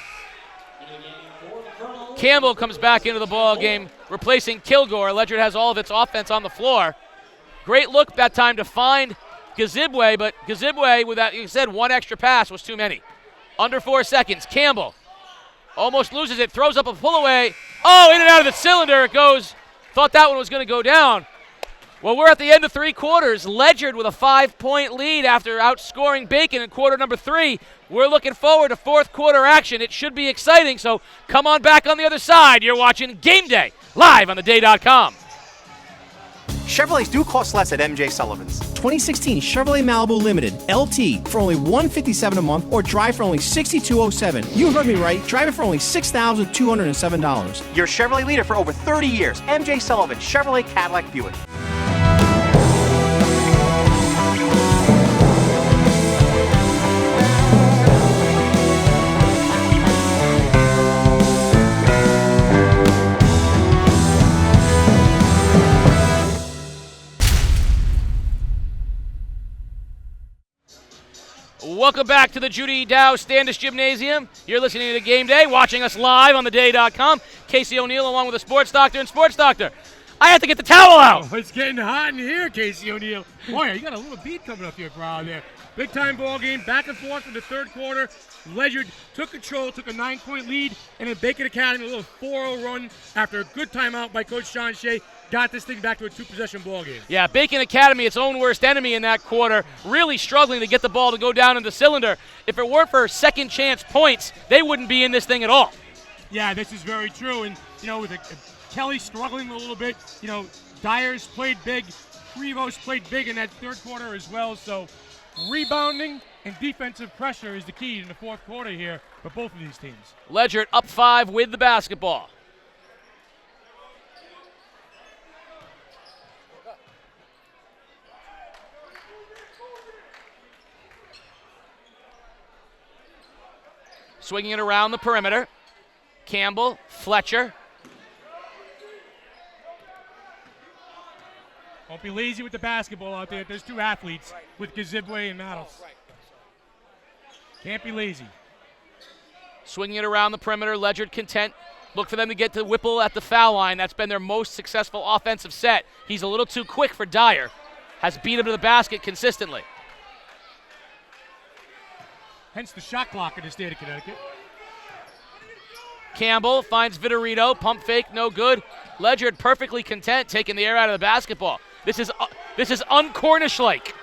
Campbell comes back into the ball game, replacing Kilgore. Ledyard has all of its offense on the floor. Great look that time to find Gazibwe, but Gazibwe, with that, you said, 1 extra pass was too many. Under 4 seconds. Campbell almost loses it, throws up a pull away. Oh, in and out of the cylinder it goes. Thought that one was going to go down. Well, we're at the end of 3 quarters. Ledyard with a 5-point lead after outscoring Bacon in quarter number 3. We're looking forward to fourth quarter action. It should be exciting, so come on back on the other side. You're watching Game Day live on theday.com. Chevrolets do cost less at MJ Sullivan's. 2016 Chevrolet Malibu Limited LT for only $157 a month, or drive for only $62.07. You heard me right. Drive it for only $6,207. Your Chevrolet leader for over 30 years. MJ Sullivan, Chevrolet Cadillac Buick. Welcome back to the Judy Dow Standish Gymnasium. You're listening to Game Day, watching us live on theday.com. Casey O'Neill along with the Sports Doctor. And Sports Doctor, I have to get the towel out. Oh, it's getting hot in here, Casey O'Neill. Boy, you got a little beat coming up your brow there. Big time ball game, back and forth in the third quarter. Ledyard took control, took a 9-point lead, and then Bacon Academy, a little 4-0 run after a good timeout by Coach John Shea, got this thing back to a 2-possession ball game. Yeah, Bacon Academy, its own worst enemy in that quarter, really struggling to get the ball to go down in the cylinder. If it weren't for second chance points, they wouldn't be in this thing at all. Yeah, this is very true. And, with Kelly struggling a little bit, Dyer's played big, Crevos played big in that third quarter as well. So rebounding and defensive pressure is the key in the fourth quarter here for both of these teams. Ledyard up 5 with the basketball. Swinging it around the perimeter. Campbell, Fletcher. Don't be lazy with the basketball out there. There's 2 athletes with Gazibwe and Matos. Can't be lazy. Swinging it around the perimeter. Ledyard content. Look for them to get to Whipple at the foul line. That's been their most successful offensive set. He's a little too quick for Dyer. Has beat him to the basket consistently. Hence the shot clock in the state of Connecticut. Campbell finds Vitorino. Pump fake, no good. Ledyard perfectly content taking the air out of the basketball. This is un-Cornish-like.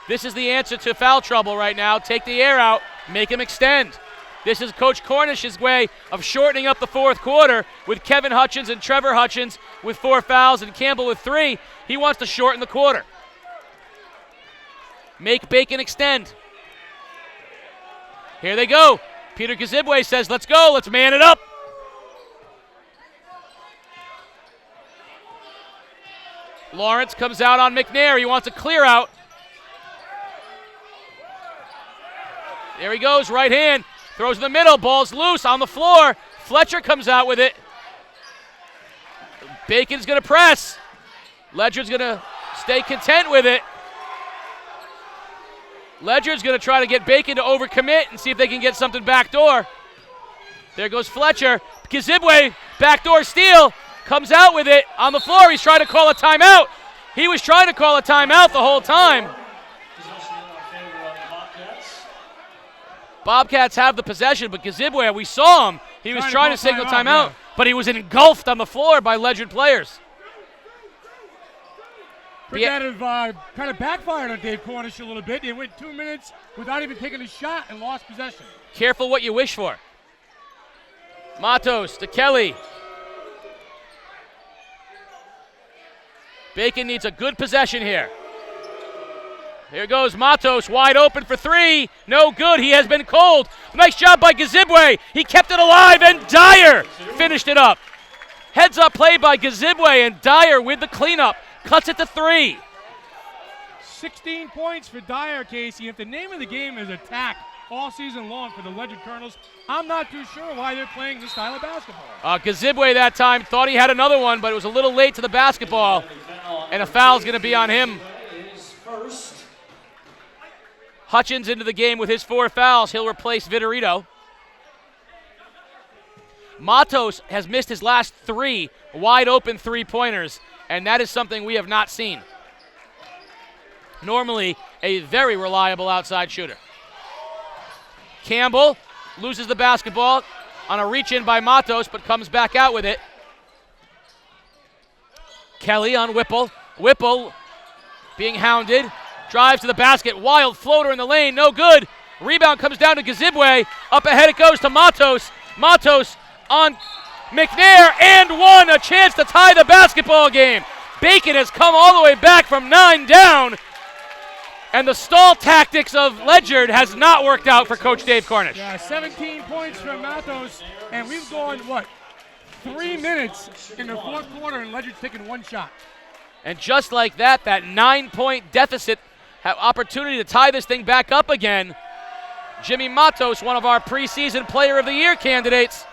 This is the answer to foul trouble right now. Take the air out, make him extend. This is Coach Cornish's way of shortening up the fourth quarter with Kevin Hutchins and Trevor Hutchins with 4 fouls and Campbell with 3. He wants to shorten the quarter. Make Bacon extend. Here they go. Peter Gazibwe says, let's go, let's man it up. Lawrence comes out on McNair. He wants a clear out. There he goes, right hand. Throws in the middle, ball's loose on the floor. Fletcher comes out with it. Bacon's gonna press. Ledyard's gonna stay content with it. Ledyard's gonna try to get Bacon to overcommit and see if they can get something backdoor. There goes Fletcher. Gazibwe, backdoor steal, comes out with it on the floor. He's trying to call a timeout. He was trying to call a timeout the whole time. Bobcats have the possession, but Gazibwe, we saw him. He was trying to signal timeout, but he was engulfed on the floor by Ledyard players. But that kind of backfired on Dave Cornish a little bit. They went 2 minutes without even taking a shot and lost possession. Careful what you wish for. Matos to Kelly. Bacon needs a good possession here. Here goes Matos, wide open for 3. No good, he has been cold. Nice job by Gazibwe. He kept it alive, and Dyer finished it up. Heads up play by Gazibwe, and Dyer with the cleanup. Cuts it to 3. 16 points for Dyer, Casey. If the name of the game is attack all season long for the Ledyard Colonels, I'm not too sure why they're playing this style of basketball. Gazibwe that time thought he had another one, but it was a little late to the basketball, and a foul's going to be on him. Hutchins into the game with his 4 fouls. He'll replace Vitorino. Matos has missed his last 3 wide open 3-pointers, and that is something we have not seen. Normally a very reliable outside shooter. Campbell loses the basketball. on a reach-in by Matos, but comes back out with it. Kelly on Whipple. Whipple being hounded. Drives to the basket. Wild floater in the lane. No good. Rebound comes down to Gazibwe. Up ahead it goes to Matos. Matos on McNair and one. A chance to tie the basketball game. Bacon has come all the way back from 9 down. And the stall tactics of Ledyard has not worked out for Coach Dave Cornish. Yeah, 17 points from Matos, and we've gone, 3 minutes in the fourth quarter, and Ledyard's taken 1 shot. And just like that, that 9-point deficit, have opportunity to tie this thing back up again. Jimmy Matos, one of our preseason Player of the Year candidates,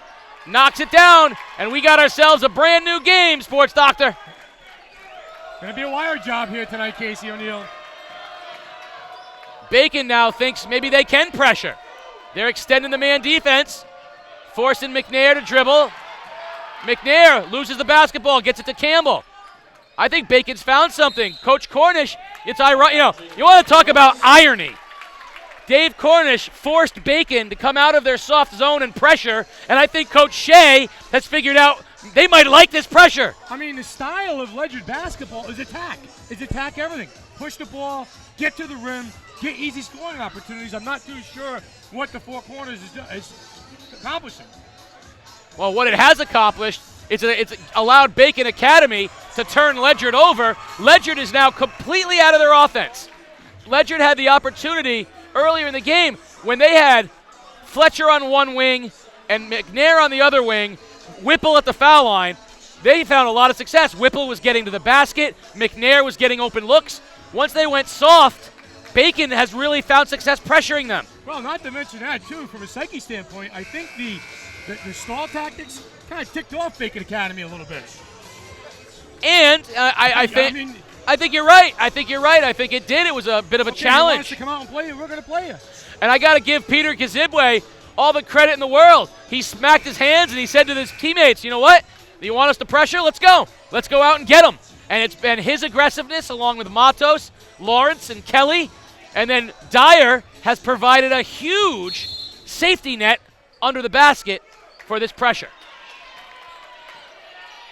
knocks it down, and we got ourselves a brand new game, Sports Doctor. Gonna be a wire job here tonight, Casey O'Neill. Bacon now thinks maybe they can pressure. They're extending the man defense, forcing McNair to dribble. McNair loses the basketball, gets it to Campbell. I think Bacon's found something. Coach Cornish, it's ironic. You want to talk about irony. Dave Cornish forced Bacon to come out of their soft zone and pressure, and I think Coach Shea has figured out they might like this pressure. I mean, the style of Ledyard basketball is attack. It's attack everything. Push the ball, get to the rim, get easy scoring opportunities. I'm not too sure what the four corners is accomplishing. Well, what it has accomplished, it's allowed Bacon Academy to turn Ledyard over. Ledyard is now completely out of their offense. Ledyard had the opportunity earlier in the game when they had Fletcher on one wing and McNair on the other wing, Whipple at the foul line. They found a lot of success. Whipple was getting to the basket. McNair was getting open looks. Once they went soft, Bacon has really found success pressuring them. Well, not to mention that, too, from a psyche standpoint, I think the stall tactics kind of ticked off Bacon Academy a little bit. And I think you're right. I think it did. It was a bit of a challenge. You want us to come out and play you, we're going to play you. And I got to give Peter Gazibwe all the credit in the world. He smacked his hands and he said to his teammates, you know what? You want us to pressure? Let's go. Let's go out and get them. And it's been his aggressiveness along with Matos, Lawrence, and Kelly. And then Dyer has provided a huge safety net under the basket for this pressure.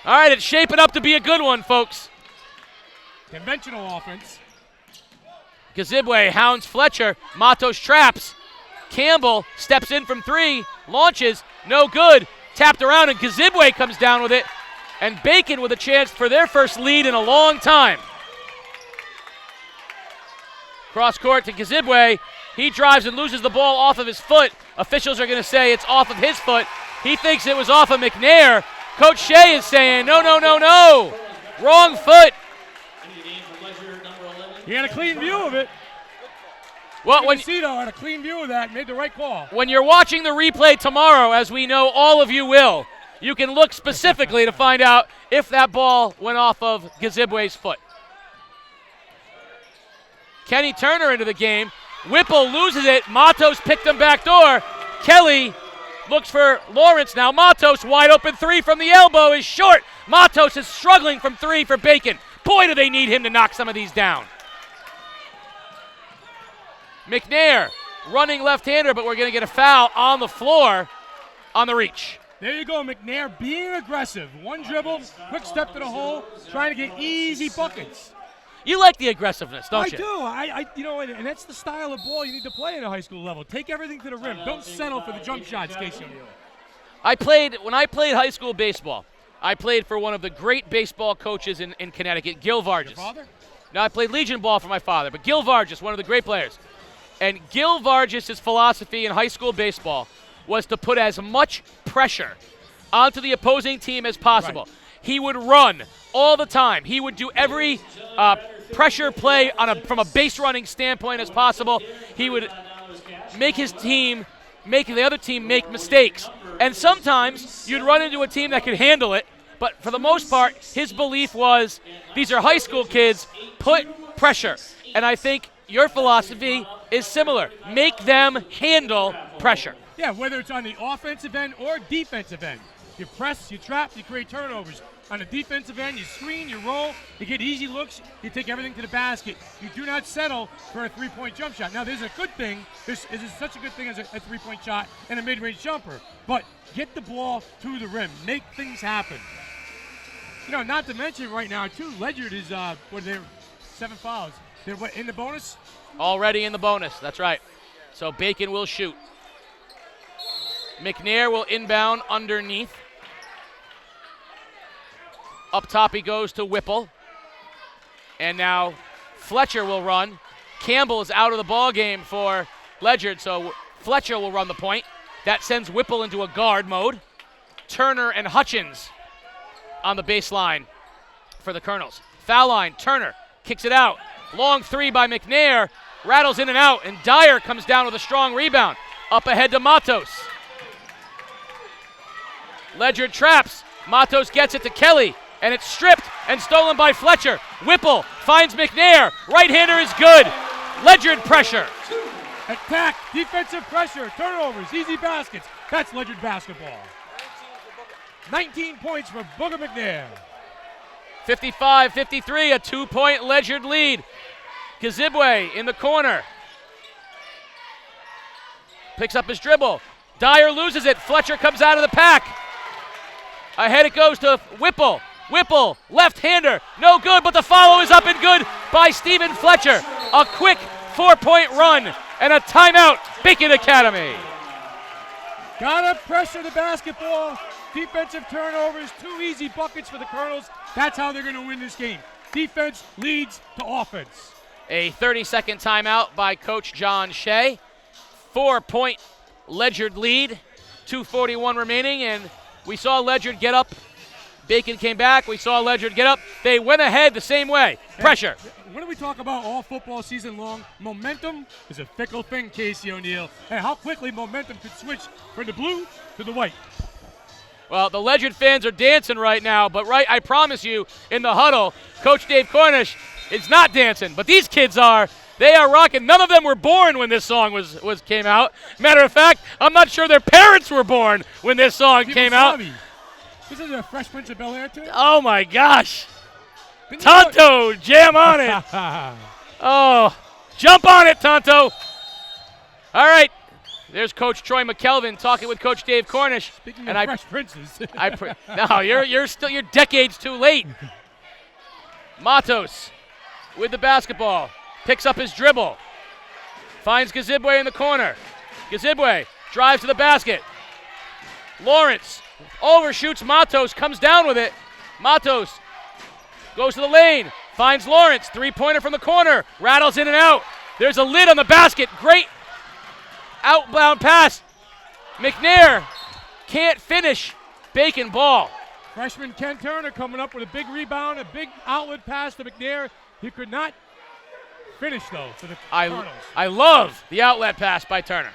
All right, it's shaping up to be a good one, folks. Conventional offense. Gazibwe hounds Fletcher. Matos traps. Campbell steps in from 3, launches, no good. Tapped around, and Gazibwe comes down with it. And Bacon with a chance for their first lead in a long time. Cross court to Gazibwe. He drives and loses the ball off of his foot. Officials are going to say it's off of his foot. He thinks it was off of McNair. Coach Shea is saying, no. Wrong foot. He had a clean view of it. Well, Cito had a clean view of that, made the right call. When you're watching the replay tomorrow, as we know all of you will, you can look specifically to find out if that ball went off of Gazibwe's foot. Kenny Turner into the game. Whipple loses it. Matos picked him back door. Kelly looks for Lawrence now. Matos wide open 3 from the elbow is short. Matos is struggling from 3 for Bacon. Boy, do they need him to knock some of these down. McNair running left-hander, but we're going to get a foul on the floor on the reach. There you go, McNair being aggressive. One dribble, quick step to the hole, trying to get easy buckets. You like the aggressiveness, don't you? I do. And that's the style of ball you need to play at a high school level. Take everything to the rim. Don't settle for the jump shots, Casey O'Neill. When I played high school baseball, I played for one of the great baseball coaches in Connecticut, Gil Vargas. Your father? No, I played Legion ball for my father, but Gil Vargas, one of the great players. And Gil Vargas' philosophy in high school baseball was to put as much pressure onto the opposing team as possible. Right. He would run all the time. He would do every pressure play from a base running standpoint as possible. He would make the other team make mistakes. And sometimes you'd run into a team that could handle it, but for the most part, his belief was these are high school kids, put pressure. And I think your philosophy is similar. Make them handle pressure. Yeah, whether it's on the offensive end or defensive end. You press, you trap, you create turnovers. On the defensive end, you screen, you roll, you get easy looks, you take everything to the basket. You do not settle for a three-point jump shot. Now, there's a good thing. This is such a good thing as a three-point shot and a mid-range jumper. But get the ball to the rim. Make things happen. You know, not to mention right now, too, Ledyard is, they're 7 fouls. They're in the bonus? Already in the bonus, that's right. So Bacon will shoot. McNair will inbound underneath. Up top he goes to Whipple. And now Fletcher will run. Campbell is out of the ball game for Ledyard, so Fletcher will run the point. That sends Whipple into a guard mode. Turner and Hutchins on the baseline for the Colonels. Foul line, Turner kicks it out. Long three by McNair. Rattles in and out, and Dyer comes down with a strong rebound. Up ahead to Matos. Ledyard traps. Matos gets it to Kelly, and it's stripped and stolen by Fletcher. Whipple finds McNair. Right-hander is good. Ledyard pressure. Attack, defensive pressure, turnovers, easy baskets. That's Ledyard basketball. 19 points for Booger McNair. 55-53, a 2-point Ledyard lead. Kazibwe in the corner. Picks up his dribble. Dyer loses it. Fletcher comes out of the pack. Ahead it goes to Whipple. Whipple, left-hander, no good, but the follow is up and good by Stephen Fletcher. A quick 4-point run and a timeout, Bacon Academy. Gotta pressure the basketball. Defensive turnovers, 2 easy buckets for the Colonels. That's how they're gonna win this game. Defense leads to offense. A 30-second timeout by Coach John Shea. 4-point Ledyard lead, 2:41 remaining, and we saw Ledyard get up. Bacon came back. We saw Ledyard get up. They went ahead the same way. Pressure. What do we talk about all football season long? Momentum is a fickle thing, Casey O'Neill. And how quickly momentum could switch from the blue to the white. Well, the Ledyard fans are dancing right now, but I promise you, in the huddle, Coach Dave Cornish is not dancing, but these kids are. They are rocking. None of them were born when this song came out. Matter of fact, I'm not sure their parents were born when this song came out. This is a Fresh Prince of Bel-Air too? Oh my gosh. Tonto, jam on it. Oh, jump on it, Tonto. All right. There's Coach Troy McKelvin talking with Coach Dave Cornish. Speaking of Fresh Princes. No, you're decades too late. Matos with the basketball. Picks up his dribble. Finds Kazibwe in the corner. Kazibwe drives to the basket. Lawrence overshoots Matos, comes down with it. Matos goes to the lane, finds Lawrence. 3-pointer from the corner. Rattles in and out. There's a lid on the basket. Great outbound pass. McNair can't finish. Bacon ball. Freshman Ken Turner coming up with a big rebound, a big outlet pass to McNair. He could not finish, though, for the Colonels. I love the outlet pass by Turner.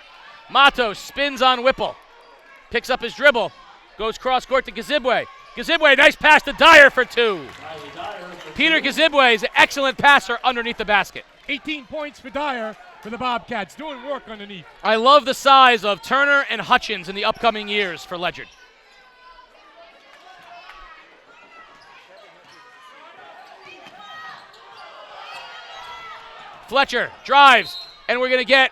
Matos spins on Whipple. Picks up his dribble. Goes cross-court to Kazibwe. Kazibwe, nice pass to Dyer for 2. Peter Kazibwe is an excellent passer underneath the basket. 18 points for Dyer for the Bobcats, doing work underneath. I love the size of Turner and Hutchins in the upcoming years for Ledyard. Fletcher drives, and we're going to get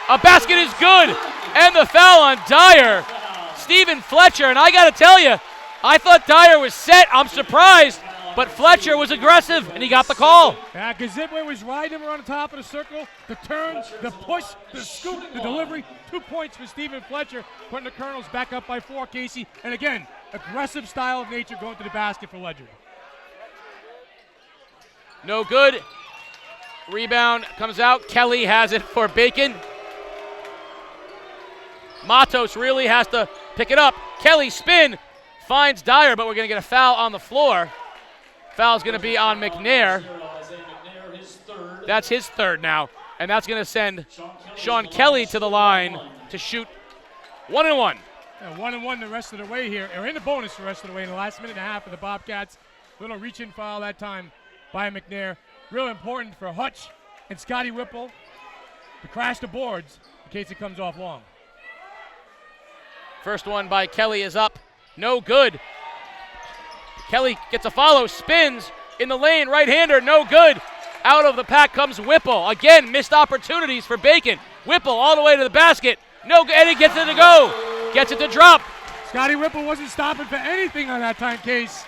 a basket is good, and the foul on Dyer. Stephen Fletcher, and I got to tell you, I thought Dyer was set. I'm surprised, but Fletcher was aggressive, and he got the call. Yeah, Kazibwe was riding him around the top of the circle. The turn, the push, the scoop, the delivery. 2 points for Stephen Fletcher, putting the Colonels back up by 4, Casey. And again, aggressive style of nature going to the basket for Ledyard. No good. Rebound comes out. Kelly has it for Bacon. Matos really has to pick it up. Kelly spin, finds Dyer, but we're going to get a foul on the floor. Foul's going to be on McNair. That's his third now, and that's going to send Sean Kelly to the line to shoot 1-1. Yeah, 1-1 the rest of the way here, or in the bonus the rest of the way in the last minute and a half of the Bobcats. Little reach-in foul that time by McNair. Real important for Hutch and Scotty Whipple to crash the boards in case it comes off long. First one by Kelly is up. No good. Kelly gets a follow, spins in the lane, right-hander, no good. Out of the pack comes Whipple. Again, missed opportunities for Bacon. Whipple all the way to the basket. No good, and he gets it to go. Gets it to drop. Scotty Whipple wasn't stopping for anything on that time, Case.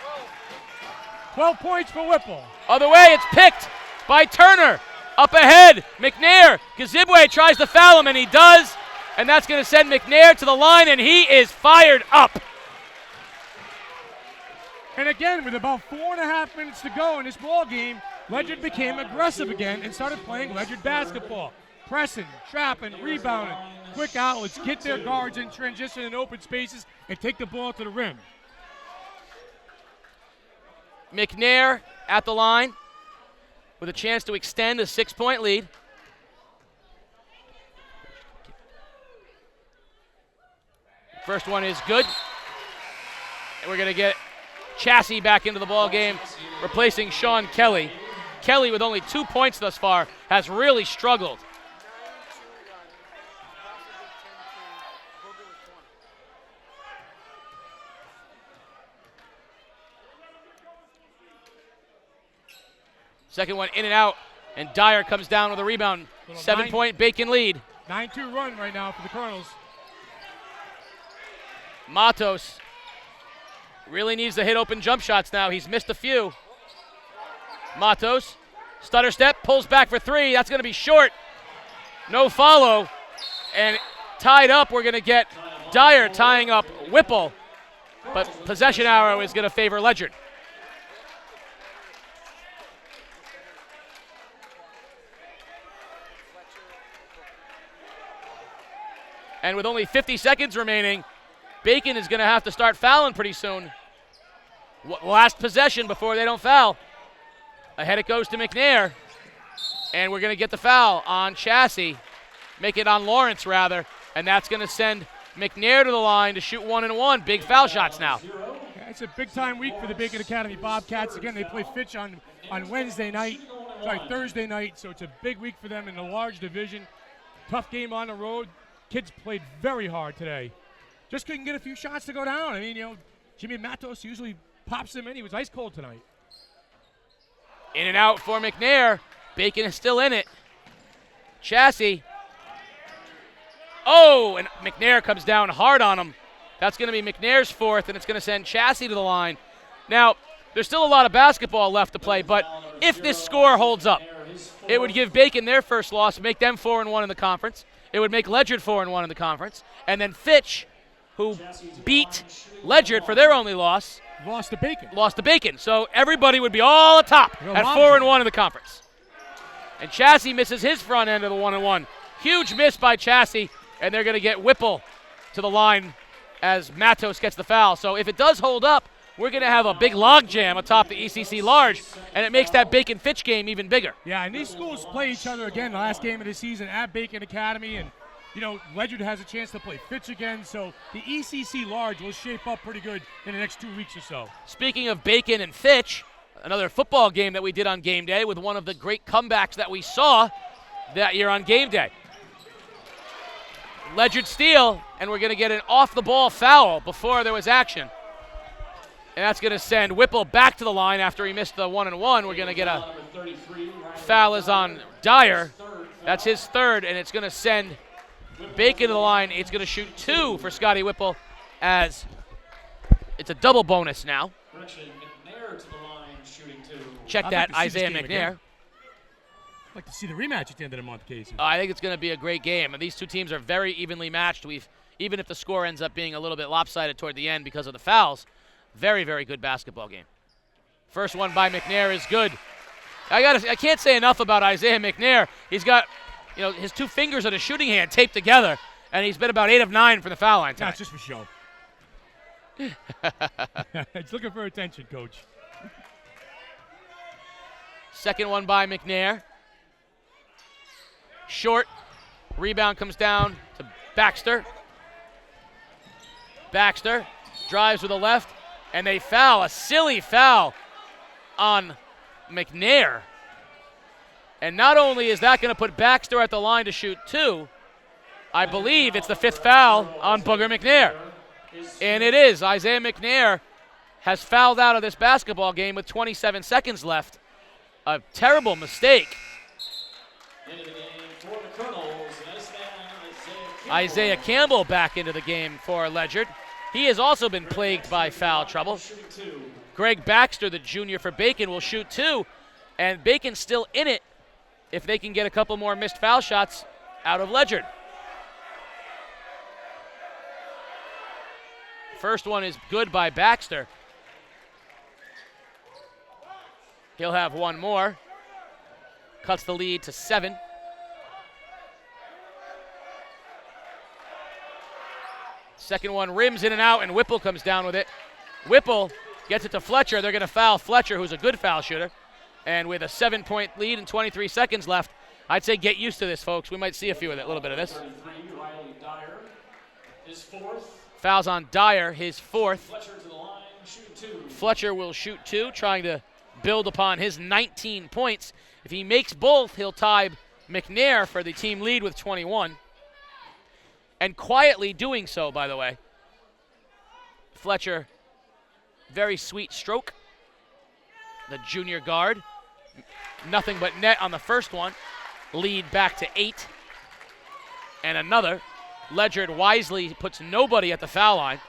12 points for Whipple. Other way, it's picked by Turner. Up ahead, McNair. Gazibwe tries to foul him, and he does. And that's going to send McNair to the line, and he is fired up. And again, with about 4.5 minutes to go in this ball game, Ledyard became aggressive again and started playing Ledyard basketball. Pressing, trapping, rebounding, quick outlets, get their guards in transition in open spaces, and take the ball to the rim. McNair at the line with a chance to extend a 6-point lead. First one is good. And we're going to get Chassie back into the ball game, replacing Sean Kelly. Kelly, with only 2 points thus far, has really struggled. Second one in and out, and Dyer comes down with a rebound. 7-point Bacon lead. 9-2 run right now for the Colonels. Matos really needs to hit open jump shots now. He's missed a few. Matos, stutter step, pulls back for three. That's going to be short. No follow. And tied up, we're going to get Dyer tying up Whipple. But possession arrow is going to favor Ledyard. And with only 50 seconds remaining, Bacon is going to have to start fouling pretty soon. Last possession before they don't foul. Ahead it goes to McNair. And we're going to get the foul on Chassie. Make it on Lawrence, rather. And that's going to send McNair to the line to shoot 1-and-1. Big foul shots now. Yeah, it's a big-time week for the Bacon Academy Bobcats. Again, they play Fitch on Thursday night, so it's a big week for them in the large division. Tough game on the road. Kids played very hard today. Just couldn't get a few shots to go down. I mean, Jimmy Matos usually pops them in. He was ice cold tonight. In and out for McNair. Bacon is still in it. Chassie. Oh, and McNair comes down hard on him. That's going to be McNair's fourth, and it's going to send Chassie to the line. Now, there's still a lot of basketball left to play, but if this score holds up, it would give Bacon their first loss, make them 4-1 in the conference. It would make Ledyard 4-1 in the conference. And then Fitch, who beat Ledyard for their only loss, lost to Bacon. So everybody would be all atop at 4-1 in the conference. And Chassie misses his front end of the 1-1. Huge miss by Chassie, and they're going to get Whipple to the line as Matos gets the foul. So if it does hold up, we're going to have a big log jam atop the ECC Large, and it makes that Bacon-Fitch game even bigger. Yeah, and these schools play each other again the last game of the season at Bacon Academy, and, Ledyard has a chance to play Fitch again, so the ECC Large will shape up pretty good in the next 2 weeks or so. Speaking of Bacon and Fitch, another football game that we did on Game Day with one of the great comebacks that we saw that year on Game Day. Ledyard steal, and we're going to get an off-the-ball foul before there was action. And that's going to send Whipple back to the line after he missed the 1-1. We're going to get a foul is on Dyer. That's his third, and it's going to send Bacon to the line. It's going to shoot 2 for Scotty Whipple as it's a double bonus now. Check that, Isaiah McNair. I'd like to see the rematch at the end of the month, Casey. I think it's going to be a great game. And these two teams are very evenly matched. Even if the score ends up being a little bit lopsided toward the end because of the fouls, very, very good basketball game. First one by McNair is good. I can't say enough about Isaiah McNair. He's got, his 2 fingers on his shooting hand taped together, and he's been about 8 of 9 from the foul line tonight. That's just for show. He's looking for attention, Coach. Second one by McNair. Short. Rebound comes down to Baxter. Baxter drives with the left, and they foul, a silly foul on McNair. And not only is that going to put Baxter at the line to shoot 2, I believe it's the 5th foul on Booger McNair. And it is. Isaiah McNair has fouled out of this basketball game with 27 seconds left. A terrible mistake. Into the game for the Colonels, Isaiah Campbell back into the game for Ledyard. He has also been plagued by foul trouble. Greg Baxter, the junior for Bacon, will shoot 2. And Bacon's still in it if they can get a couple more missed foul shots out of Ledyard. First one is good by Baxter. He'll have one more. Cuts the lead to 7. Second one rims in and out, and Whipple comes down with it. Whipple gets it to Fletcher. They're going to foul Fletcher, who's a good foul shooter. And with a 7-point lead and 23 seconds left, I'd say get used to this, folks. We might see a little bit of this. Fouls on Dyer, his 4th. Fletcher to the line, shoot 2. Fletcher will shoot 2, trying to build upon his 19 points. If he makes both, he'll tie McNair for the team lead with 21. And quietly doing so, by the way. Fletcher, very sweet stroke. The junior guard, nothing but net on the first one. Lead back to 8. And another. Ledyard wisely puts nobody at the foul line.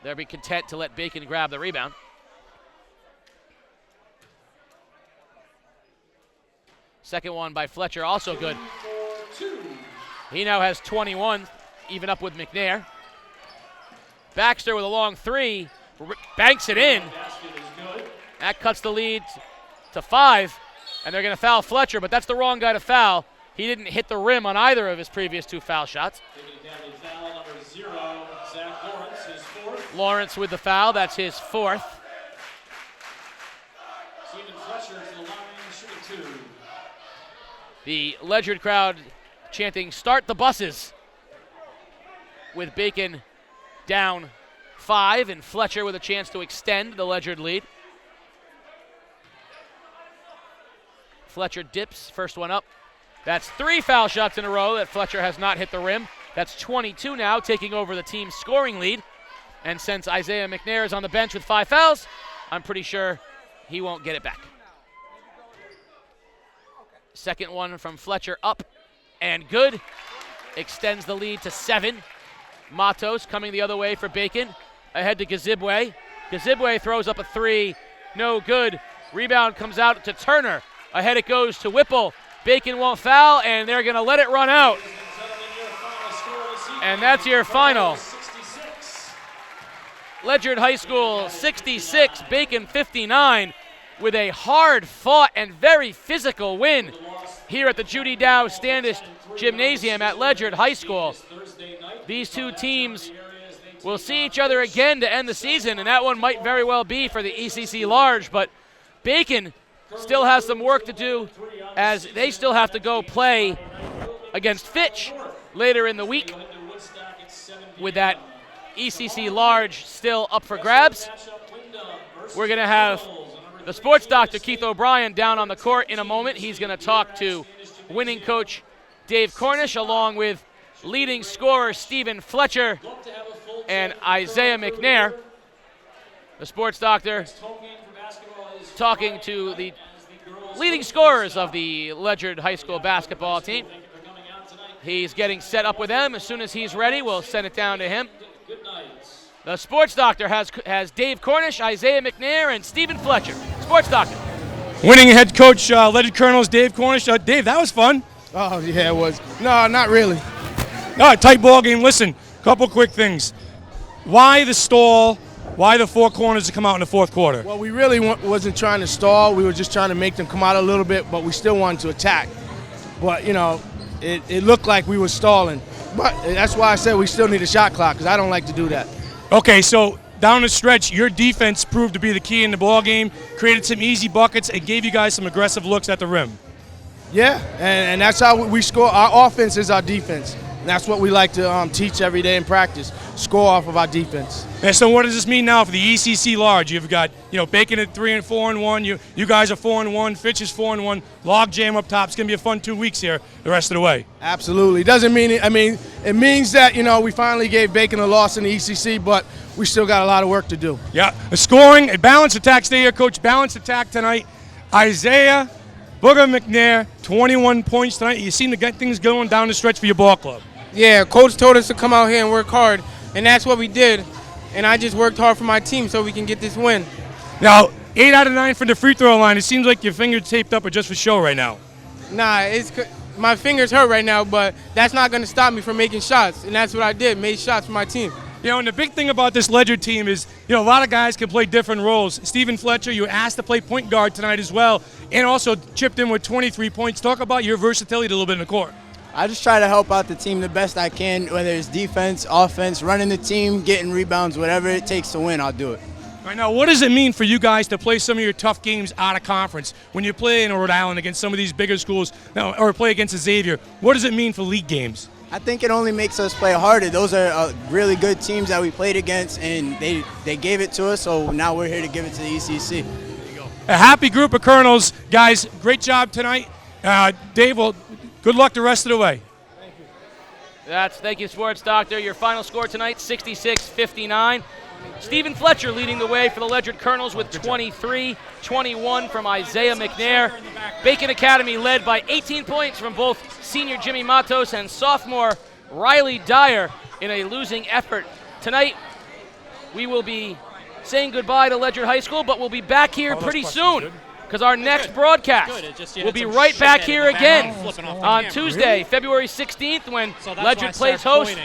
They'll be content to let Bacon grab the rebound. Second one by Fletcher, also good. He now has 21, even up with McNair. Baxter with a long 3, banks it in. That cuts the lead to 5, and they're going to foul Fletcher, but that's the wrong guy to foul. He didn't hit the rim on either of his previous 2 foul shots. Foul number 0, Zach Lawrence, his 4th. Lawrence with the foul, that's his 4th. Stephen Fletcher to the line, shooting 2. The Ledyard crowd chanting, "Start the buses," with Bacon down 5 and Fletcher with a chance to extend the Ledyard lead. Fletcher dips, first one up. That's 3 foul shots in a row that Fletcher has not hit the rim. That's 22 now, taking over the team's scoring lead. And since Isaiah McNair is on the bench with 5 fouls, I'm pretty sure he won't get it back. Second one from Fletcher up and good. Extends the lead to 7. Matos coming the other way for Bacon. Ahead to Gazibwe. Gazibwe throws up a 3. No good. Rebound comes out to Turner. Ahead it goes to Whipple. Bacon won't foul, and they're going to let it run out. And that's your final. Ledyard High School 66, Bacon 59, with a hard-fought and very physical win here at the Judy Dow Standish Gymnasium at Ledyard High School. These two teams will see each other again to end the season, and that one might very well be for the ECC Large, but Bacon still has some work to do as they still have to go play against Fitch later in the week with that ECC Large still up for grabs. We're going to have the sports doctor, Keith O'Brien, down on the court in a moment. He's going to talk to winning coach Dave Cornish along with leading scorer Stephen Fletcher and Isaiah McNair. The sports doctor talking to the leading scorers of the Ledyard High School basketball team. He's getting set up with them. As soon as he's ready, we'll send it down to him. The sports doctor has Dave Cornish, Isaiah McNair, and Stephen Fletcher. Sports doctor. Winning head coach, Ledyard Colonels, Dave Cornish. Dave, that was fun. Oh, yeah, it was. No, not really. All right, tight ball game. Listen, couple quick things. Why the stall? Why the 4 corners to come out in the fourth quarter? Well, we really wasn't trying to stall. We were just trying to make them come out a little bit, but we still wanted to attack. But, you know, it looked like we were stalling. But that's why I said we still need a shot clock, because I don't like to do that. Okay, so down the stretch, your defense proved to be the key in the ball game, created some easy buckets, and gave you guys some aggressive looks at the rim. Yeah, and that's how we score. Our offense is our defense. And that's what we like to teach every day in practice, score off of our defense. And so what does this mean now for the ECC Large? You've got, Bacon at 3 and 4 and 1. You guys are 4 and 1. Fitch is 4 and 1. Log jam up top. It's going to be a fun 2 weeks here the rest of the way. Absolutely. Doesn't mean it. I mean, it means that, we finally gave Bacon a loss in the ECC, but we still got a lot of work to do. Yeah. The scoring, a balanced attack. Stay here, Coach. Balanced attack tonight. Isaiah Booger McNair, 21 points tonight. You seem to get things going down the stretch for your ball club. Yeah, Coach told us to come out here and work hard, and that's what we did. And I just worked hard for my team so we can get this win. Now, 8 out of 9 from the free throw line. It seems like your fingers taped up are just for show right now. Nah, my fingers hurt right now, but that's not going to stop me from making shots, and that's what I did, made shots for my team. And the big thing about this Ledyard team is, a lot of guys can play different roles. Stephen Fletcher, you were asked to play point guard tonight as well, and also chipped in with 23 points. Talk about your versatility a little bit in the court. I just try to help out the team the best I can, whether it's defense, offense, running the team, getting rebounds, whatever it takes to win, I'll do it. All right, now, what does it mean for you guys to play some of your tough games out of conference? When you play in Rhode Island against some of these bigger schools, or play against Xavier, what does it mean for league games? I think it only makes us play harder. Those are really good teams that we played against, and they gave it to us, so now we're here to give it to the ECC. A happy group of Colonels. Guys, great job tonight. Dave, well, good luck the rest of the way. Thank you, Sports Doctor. Your final score tonight, 66-59. Stephen Fletcher leading the way for the Ledyard Colonels with 23, 21 from Isaiah McNair. Bacon Academy led by 18 points from both senior Jimmy Matos and sophomore Riley Dyer in a losing effort. Tonight, we will be saying goodbye to Ledyard High School, but we'll be back here pretty soon because our next broadcast will be right back here again on Tuesday, February 16th, when Ledyard plays host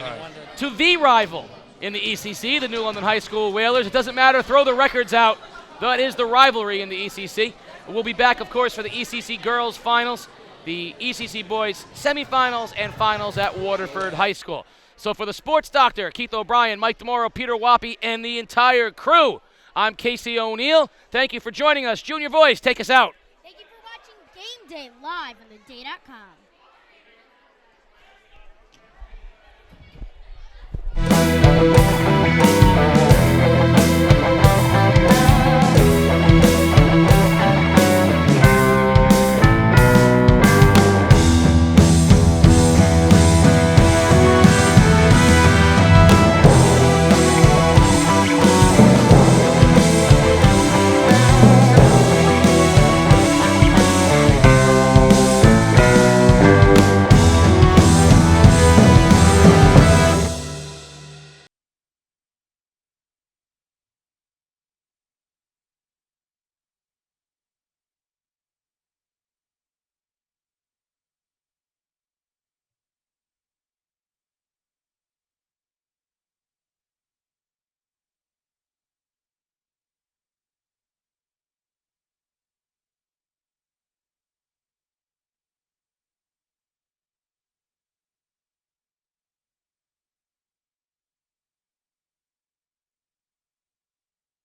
to the rival in the ECC, the New London High School Whalers. It doesn't matter, throw the records out. That is the rivalry in the ECC. We'll be back, of course, for the ECC girls finals, the ECC boys semifinals, and finals at Waterford High School. So for the Sports Doctor, Keith O'Brien, Mike DeMoro, Peter Wappy, and the entire crew, I'm Casey O'Neill. Thank you for joining us. Junior Voice, take us out. Thank you for watching Game Day live on theday.com.